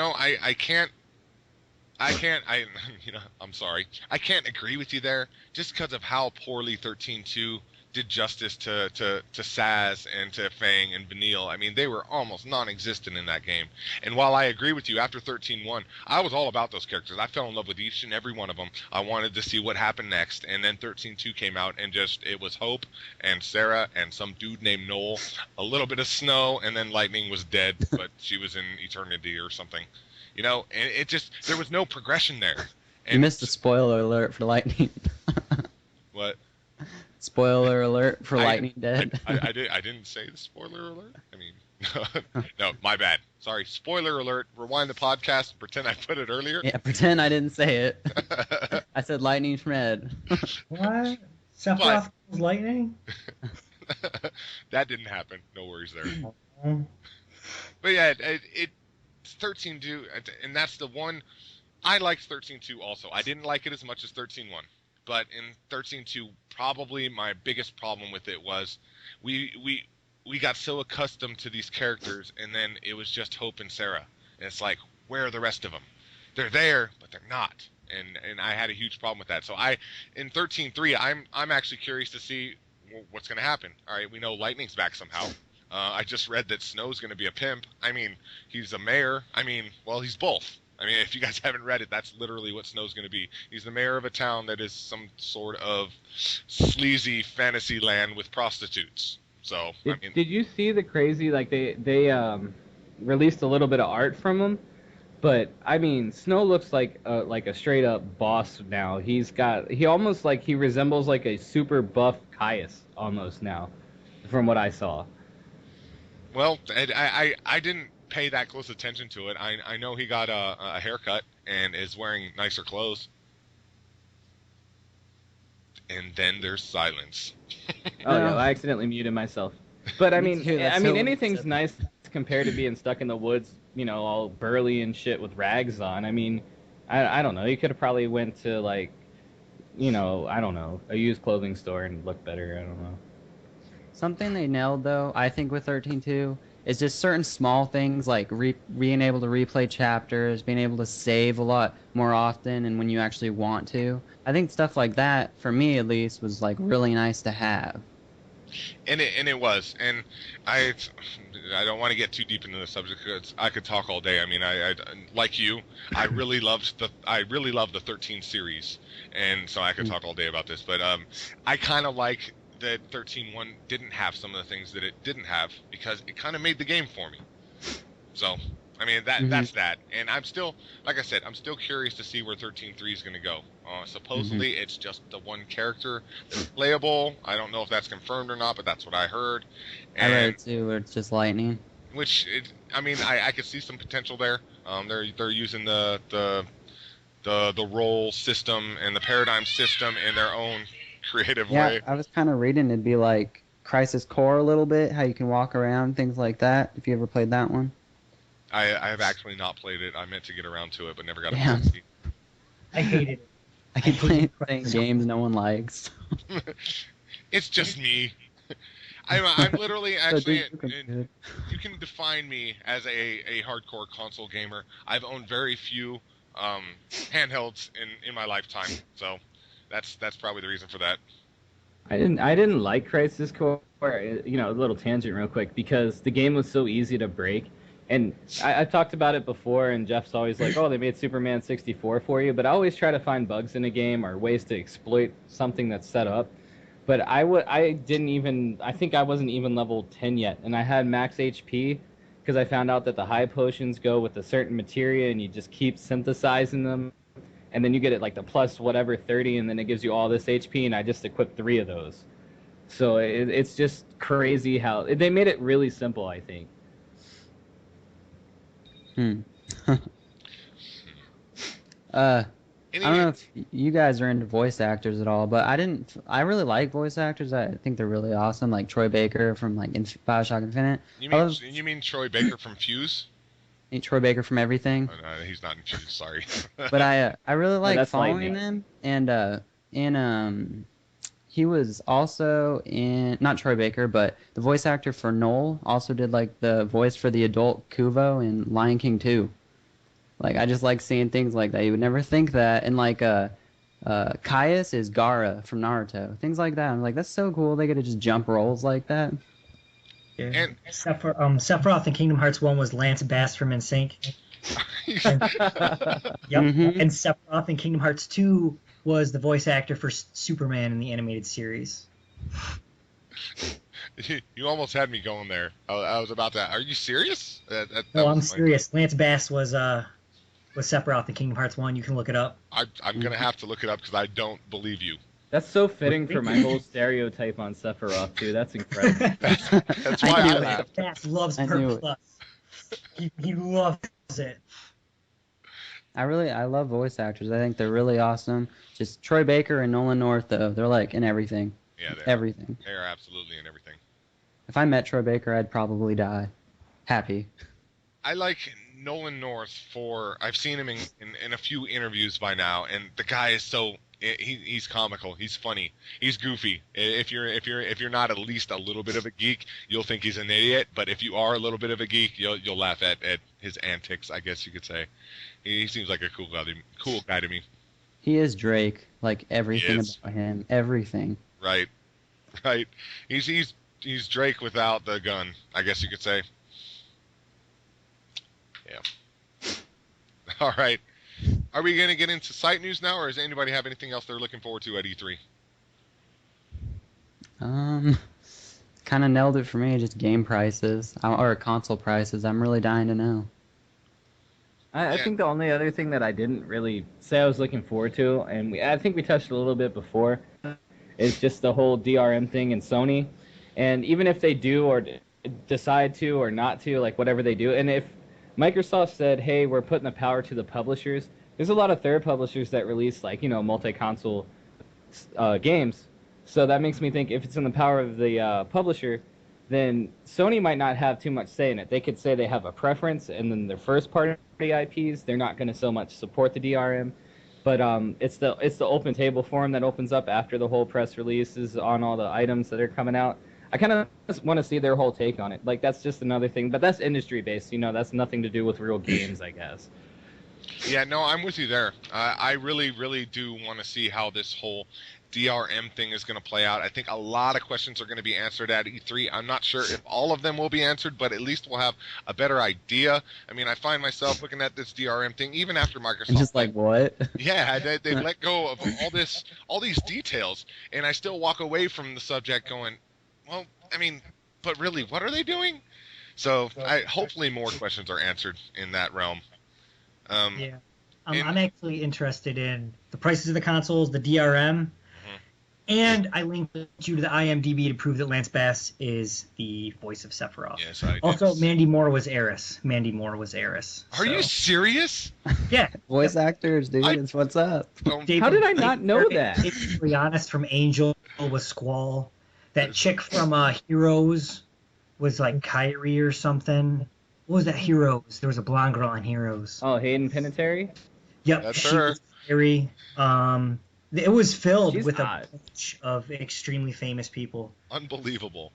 sorry. I can't agree with you there just because of how poorly 13-2 did justice to Saz and to Fang and Vanille. I mean, they were almost non-existent in that game. And while I agree with you, after 13-1, I was all about those characters. I fell in love with each and every one of them. I wanted to see what happened next. And then 13-2 came out, and it was Hope and Sarah and some dude named Noel, a little bit of Snow, and then Lightning was dead, but she was in Eternity or something. And it just, there was no progression there. And you missed the spoiler alert for Lightning. What? Spoiler alert for Lightning Dead. I didn't say the spoiler alert. I mean, no, my bad. Sorry. Spoiler alert. Rewind the podcast and pretend I put it earlier. Yeah, pretend I didn't say it. I said Lightning Schmed. What? Sephiroth was Lightning? That didn't happen. No worries there. But yeah, it's 13-2, and that's the one I liked 13.2 also. I didn't like it as much as 13.1. But in 13.2, probably my biggest problem with it was we got so accustomed to these characters, and then it was just Hope and Sarah. And it's like, where are the rest of them? They're there, but they're not. And I had a huge problem with that. So in 13.3, I'm actually curious to see what's going to happen. All right, we know Lightning's back somehow. I just read that Snow's going to be a pimp. I mean, he's a mayor. I mean, well, he's both. I mean, if you guys haven't read it, that's literally what Snow's going to be. He's the mayor of a town that is some sort of sleazy fantasy land with prostitutes. So, did you see the crazy, like, they released a little bit of art from him? But, I mean, Snow looks like a straight-up boss now. He resembles, like, a super buff Caius, almost now, from what I saw. Well, I didn't pay that close attention to it. I know he got a haircut and is wearing nicer clothes. And then there's silence. Oh, yeah, I accidentally muted myself. But, I mean, anything's nice compared to being stuck in the woods, all burly and shit with rags on. I mean, I don't know. You could have probably went to, like, I don't know, a used clothing store and looked better. I don't know. Something they nailed, though, I think, with 13.2 is just certain small things like being able to replay chapters, being able to save a lot more often and when you actually want to. I think stuff like that, for me at least, was like really nice to have. And it was. And I don't want to get too deep into the subject because I could talk all day. I mean, I like you, I really loved the 13 series, and so I could talk all day about this. But I kind of like that 13.1 didn't have some of the things that it didn't have because it kind of made the game for me. So, I mean, that's that. And I'm still, like I said, I'm still curious to see where 13.3 is going to go. Supposedly, it's just the one character that's playable. I don't know if that's confirmed or not, but that's what I heard. And, I read it too, where it's just Lightning. I could see some potential there. They're using the role system and the paradigm system in their own creative way. Yeah, I was kind of reading it'd be like Crisis Core a little bit, how you can walk around, things like that. If you ever played that one. I have actually not played it. I meant to get around to it, but never got a chance to. I hated it. I keep playing games no one likes. It's just me. I'm literally actually. You can define me as a hardcore console gamer. I've owned very few handhelds in my lifetime, so that's probably the reason for that. I didn't like Crisis Core. A little tangent real quick, because the game was so easy to break. And I've talked about it before, and Jeff's always like, oh, they made Superman 64 for you. But I always try to find bugs in a game or ways to exploit something that's set up. But I think I wasn't even level 10 yet. And I had max HP because I found out that the high potions go with a certain materia, and you just keep synthesizing them. And then you get it like the plus whatever 30, and then it gives you all this HP, and I just equipped 3 of those. So it's just crazy how they made it really simple, I think. I don't know if you guys are into voice actors at all, but I really like voice actors. I think they're really awesome, like Troy Baker from like BioShock Infinite. You mean Troy Baker from Fuse? Troy Baker from everything. Oh, no, he's not in Fuse, sorry. But I really like following them, and he was also in, not Troy Baker, but the voice actor for Noel also did like the voice for the adult Kuvo in Lion King 2. Like, I just like seeing things like that. You would never think that. And like Caius is Gaara from Naruto. Things like that. I'm like, that's so cool. They get to just jump roles like that. Yeah. And Sephiroth in Kingdom Hearts 1 was Lance Bass from NSYNC. Yep. And Sephiroth in Kingdom Hearts 2 was the voice actor for Superman in the animated series. You almost had me going there. I was about to. Are you serious? No, I'm serious. Lance Bass was Sephiroth in Kingdom Hearts 1. You can look it up. I'm gonna have to look it up because I don't believe you. That's so fitting for my whole stereotype on Sephiroth too. That's incredible. That's why I laughed. Bass loves Perk Plus. He loves it. I love voice actors. I think they're really awesome. Just Troy Baker and Nolan North, though, they're like in everything. Yeah, everything. They are absolutely in everything. If I met Troy Baker, I'd probably die. Happy. I like Nolan North I've seen him in a few interviews by now, and the guy is he's comical, he's funny, he's goofy. If you're not at least a little bit of a geek, you'll think he's an idiot. But if you are a little bit of a geek, you'll laugh at his antics, I guess you could say. He seems like a cool guy to me. He is Drake, like everything about him, everything. Right. He's Drake without the gun, I guess you could say. Yeah. All right. Are we going to get into site news now, or does anybody have anything else they're looking forward to at E3? Kind of nailed it for me. Just game prices or console prices. I'm really dying to know. I think the only other thing that I didn't really say I was looking forward to, and I think we touched a little bit before, is just the whole DRM thing in Sony. And even if they do or decide to or not to, like whatever they do, and if Microsoft said, hey, we're putting the power to the publishers, there's a lot of third publishers that release, like, multi-console games. So that makes me think if it's in the power of the publisher, then Sony might not have too much say in it. They could say they have a preference, and then their first-party IPs, they're not going to so much support the DRM. But it's the open table forum that opens up after the whole press releases on all the items that are coming out. I kind of just want to see their whole take on it. Like, that's just another thing. But that's industry-based. That's nothing to do with real games, I guess. Yeah, no, I'm with you there. I really, really do want to see how this whole DRM thing is going to play out. I think a lot of questions are going to be answered at E3. I'm not sure if all of them will be answered, but at least we'll have a better idea. I mean, I find myself looking at this DRM thing, even after Microsoft. I'm just like, what? Yeah, they let go of all these details, and I still walk away from the subject going, well, I mean, but really, what are they doing? So hopefully more questions are answered in that realm. Yeah. I'm actually interested in the prices of the consoles, the DRM, and I linked you to the IMDb to prove that Lance Bass is the voice of Sephiroth. Yes, I did. Also, Mandy Moore was Eris. Are you serious? Yeah. Voice actors, dude. It's what's up. How did I not know that? To be honest, from Angel was Squall. That chick from Heroes was like Kyrie or something. What was that, Heroes? There was a blonde girl on Heroes. Oh, Hayden Panettiere? Yep, That's she her. was Kyrie. It was filled with hot. a bunch of extremely famous people. Unbelievable.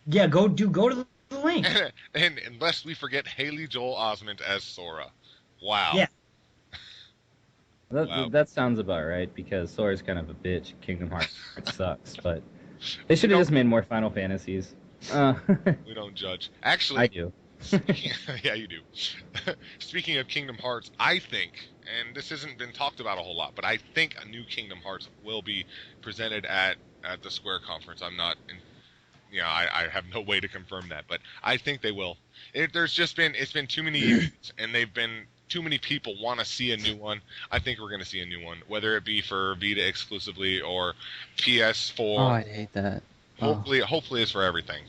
Yeah, go to the link. and unless we forget Haley Joel Osment as Sora. Wow. Yeah. That sounds about right, because Sora's kind of a bitch. Kingdom Hearts sucks, but they should have just made more Final Fantasies. We don't judge. Actually, I do. Yeah, you do. Speaking of Kingdom Hearts, I think, and this hasn't been talked about a whole lot, but I think a new Kingdom Hearts will be presented at the Square conference. I'm not, I have no way to confirm that, but I think they will. It's been too many years, and too many people want to see a new one. I think we're going to see a new one, whether it be for Vita exclusively or PS4. Oh, I'd hate that. Hopefully it's for everything.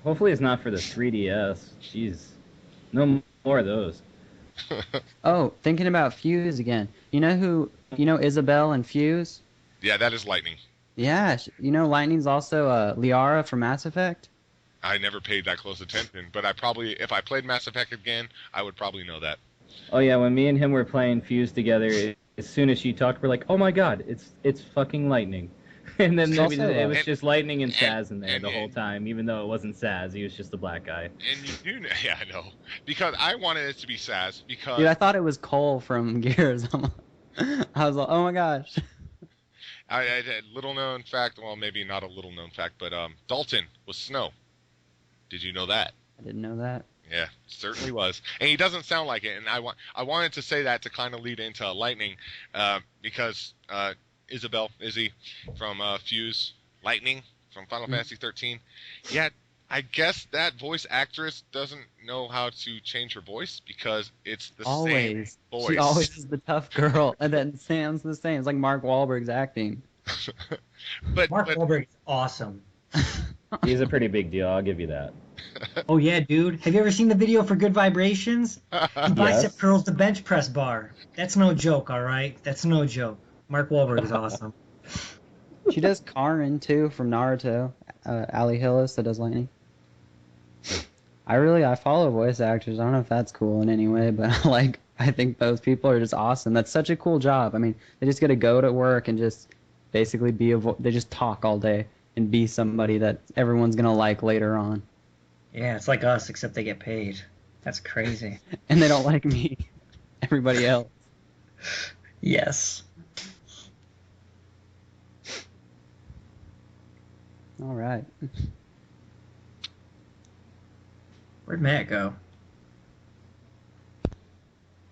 Hopefully it's not for the 3DS. Jeez. No more of those. Oh, thinking about Fuse again. You know Isabelle and Fuse? Yeah, that is Lightning. Yeah, Lightning's also Liara from Mass Effect? I never paid that close attention, but if I played Mass Effect again, I would probably know that. Oh yeah, when me and him were playing Fuse together, as soon as she talked, we're like, oh my god, it's fucking Lightning. And then it was just Lightning and Saz in there the whole time, even though it wasn't Saz. He was just a black guy. And you do, yeah, I know. Because I wanted it to be Saz, because... Dude, I thought it was Cole from Gears. I was like, oh my gosh. I little known fact, well, maybe not a little known fact, but Dalton was Snow. Did you know that? I didn't know that. Yeah, certainly was. And he doesn't sound like it, and I wanted to say that to kind of lead into Lightning, because... Izzy from Fuse, Lightning from Final Fantasy 13. Yeah, I guess that voice actress doesn't know how to change her voice because it's the same voice. She always is the tough girl, and then Sam's the same. It's like Mark Wahlberg's acting. Mark Wahlberg is awesome. He's a pretty big deal, I'll give you that. Oh yeah, dude. Have you ever seen the video for Good Vibrations? He bicep curls the bench press bar. That's no joke, all right? That's no joke. Mark Wahlberg is awesome. She does Karin, too, from Naruto. Ali Hillis that does Lightning. I follow voice actors. I don't know if that's cool in any way, but I think those people are just awesome. That's such a cool job. I mean, they just get to go to work and just basically they just talk all day and be somebody that everyone's gonna like later on. Yeah, it's like us, except they get paid. That's crazy. And they don't like me. Everybody else. Yes. All right. Where'd Matt go?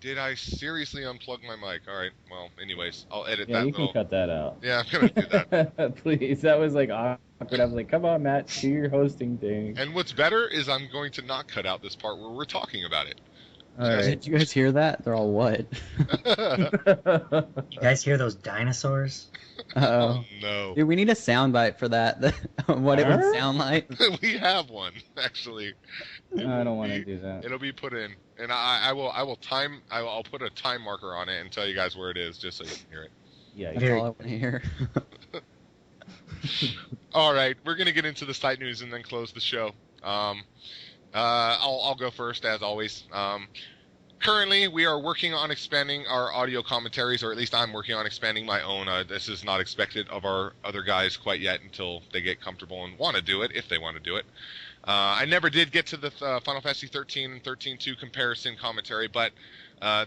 Did I seriously unplug my mic? All right. Well, anyways, I'll edit Yeah, that you little. can cut that out. Yeah, I'm gonna do that. Please, that was like awkward. I was like, come on, Matt, do your hosting thing. And what's better is I'm going to not cut out this part where we're talking about it. All right. Did you guys hear that? They're all what? You guys hear those dinosaurs? Uh-oh. No. Dude, we need a soundbite for that. What it would sound like. We have one, actually. I don't want to do that. It'll be put in, and I'll put a time marker on it and tell you guys where it is, just so you can hear it. Yeah, That's all I want to hear. All right, we're gonna get into the site news and then close the show. I'll go first as always. Currently, we are working on expanding our audio commentaries, or at least I'm working on expanding my own. This is not expected of our other guys quite yet until they get comfortable and want to do it, if they want to do it. I never did get to the Final Fantasy 13 and 13-2 comparison commentary, but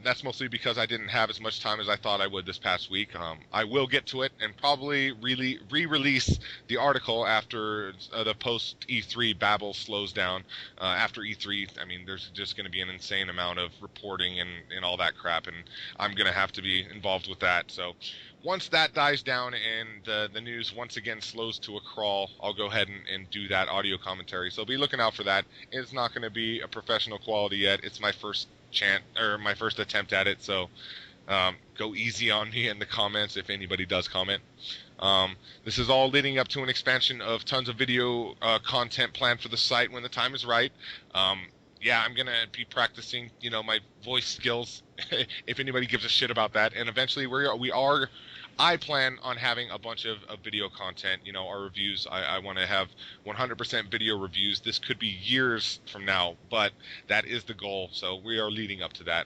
that's mostly because I didn't have as much time as I thought I would this past week. I will get to it and probably re-release the article after the post-E3 babble slows down. After E3, I mean, there's just going to be an insane amount of reporting and all that crap, and I'm going to have to be involved with that. So once that dies down and the news once again slows to a crawl, I'll go ahead and do that audio commentary. So be looking out for that. It's not going to be a professional quality yet. It's my first my first attempt at it, so go easy on me in the comments if anybody does comment. This is all leading up to an expansion of tons of video content planned for the site when the time is right. Yeah, I'm gonna be practicing, my voice skills, if anybody gives a shit about that. And eventually, I plan on having a bunch of video content. Our reviews. I want to have 100% video reviews. This could be years from now, but that is the goal. So we are leading up to that.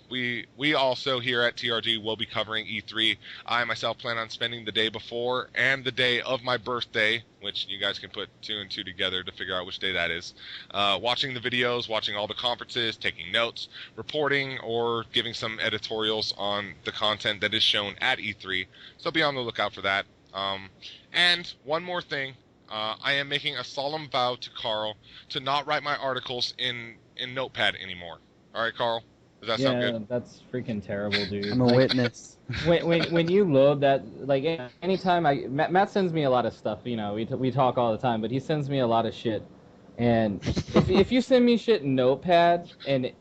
We also here at TRG will be covering E3. I myself plan on spending the day before and the day of my birthday, which you guys can put 2 and 2 together to figure out which day that is, watching the videos, watching all the conferences, taking notes, reporting, or giving some editorials on the content that is shown at E3. So be on the lookout for that. And one more thing. I am making a solemn vow to Carl to not write my articles in Notepad anymore. All right, Carl? Does that sound good? Yeah, that's freaking terrible, dude. I'm a witness. When you load that, like, anytime Matt sends me a lot of stuff, we talk all the time, but he sends me a lot of shit. And if you send me shit in Notepad and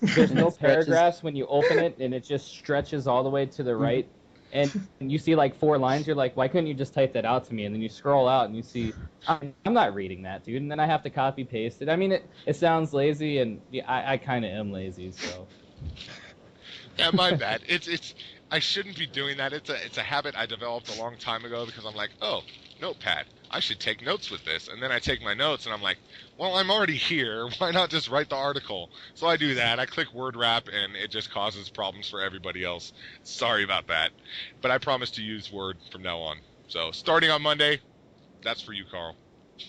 there's no paragraphs when you open it and it just stretches all the way to the right, and you see like 4 lines, you're like, why couldn't you just type that out to me? And then you scroll out and you see, I'm not reading that, dude. And then I have to copy paste it. I mean, it sounds lazy, and I kind of am lazy, so. Yeah, my bad. I shouldn't be doing that. It's a habit I developed a long time ago because I'm like, oh, Notepad. I should take notes with this. And then I take my notes and I'm like, well, I'm already here. Why not just write the article? So I do that. I click word wrap and it just causes problems for everybody else. Sorry about that. But I promise to use Word from now on. So starting on Monday, that's for you, Carl.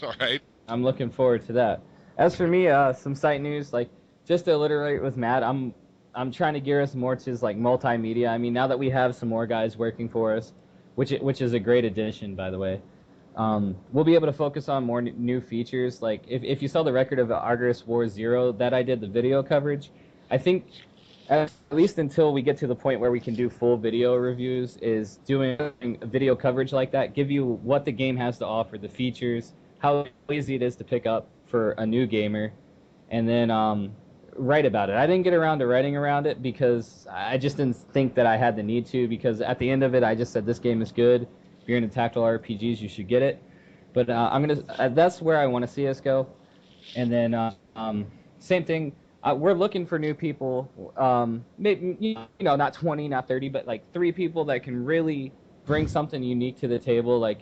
All right? I'm looking forward to that. As for me, some site news, like, just to alliterate with Matt, I'm trying to gear us more to like multimedia. I mean, now that we have some more guys working for us, which is a great addition, by the way, we'll be able to focus on more new features. Like if you saw the record of Argus War Zero that I did the video coverage, I think at least until we get to the point where we can do full video reviews, is doing video coverage like that, give you what the game has to offer, the features, how easy it is to pick up for a new gamer, and then write about it. I didn't get around to writing around it because I just didn't think that I had the need to, because at the end of it I just said this game is good. If you're into tactical RPGs, you should get it. But that's where I want to see us go. And then same thing, we're looking for new people, maybe, not 20, not 30, but like 3 people that can really bring something unique to the table. Like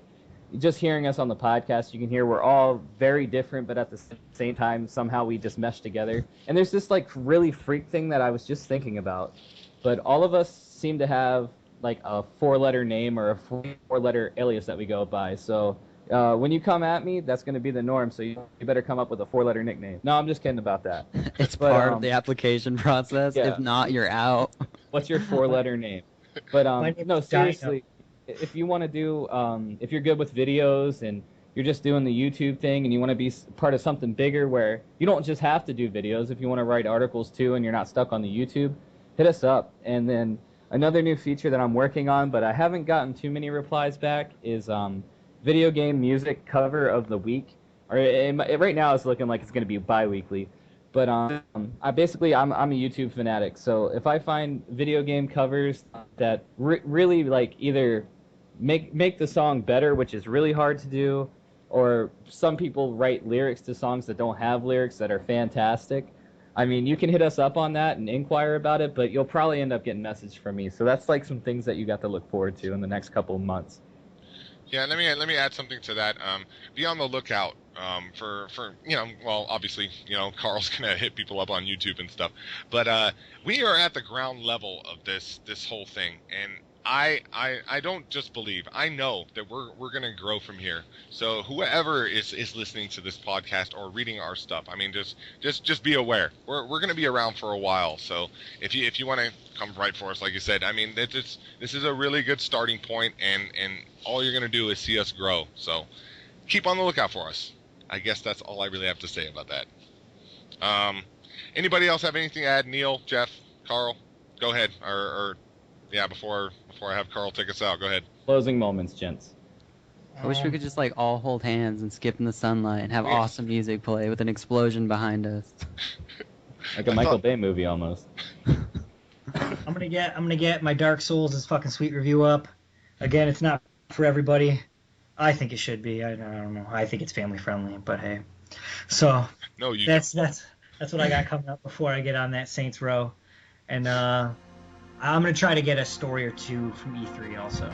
just hearing us on the podcast, you can hear we're all very different, but at the same time, somehow we just mesh together. And there's this like really freak thing that I was just thinking about, but all of us seem to have like a 4-letter name or a 4-letter alias that we go by. So when you come at me, that's going to be the norm. So you better come up with a 4-letter nickname. No, I'm just kidding about that. It's part of the application process. Yeah. If not, you're out. What's your 4-letter name? But no, seriously, if you want to do, if you're good with videos and you're just doing the YouTube thing and you want to be part of something bigger where you don't just have to do videos, if you want to write articles too and you're not stuck on the YouTube, hit us up. And then another new feature that I'm working on, but I haven't gotten too many replies back, is video game music cover of the week. Or right now it's looking like it's going to be bi-weekly. But I'm a YouTube fanatic, so if I find video game covers that really like either make the song better, which is really hard to do, or some people write lyrics to songs that don't have lyrics that are fantastic, I mean, you can hit us up on that and inquire about it, but you'll probably end up getting a message from me. So that's like some things that you got to look forward to in the next couple of months. Yeah, let me add something to that. Be on the lookout for well, obviously, Carl's gonna hit people up on YouTube and stuff, but we are at the ground level of this whole thing, and I don't just believe. I know that we're gonna grow from here. So whoever is listening to this podcast or reading our stuff, I mean, just be aware. We're gonna be around for a while. So if you want to come right for us, like you said, I mean, this is a really good starting point, and all you're gonna do is see us grow. So keep on the lookout for us. I guess that's all I really have to say about that. Anybody else have anything to add? Neil, Jeph, Carl, go ahead. Or yeah, before I have Carl take us out, go ahead. Closing moments, gents. I wish we could just like all hold hands and skip in the sunlight and have awesome music play with an explosion behind us. Like a Michael Bay movie almost. I'm gonna get my Dark Souls' fucking sweet review up. Again, it's not for everybody. I think it should be. I don't know. I think it's family friendly, but hey. So no, that's what I got coming up before I get on that Saints Row, and I'm gonna try to get a story or two from E3 also.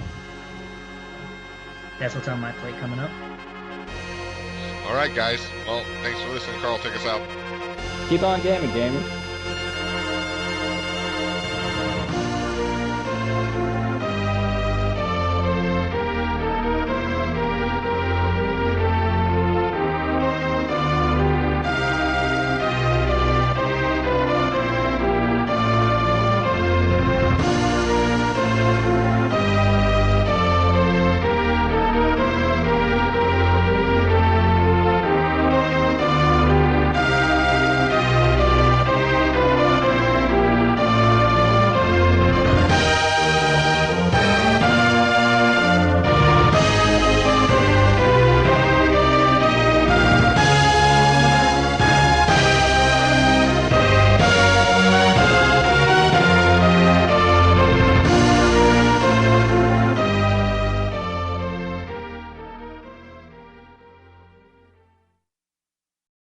That's what's on my plate coming up. All right, guys. Well, thanks for listening. Carl, take us out. Keep on gaming, gamers.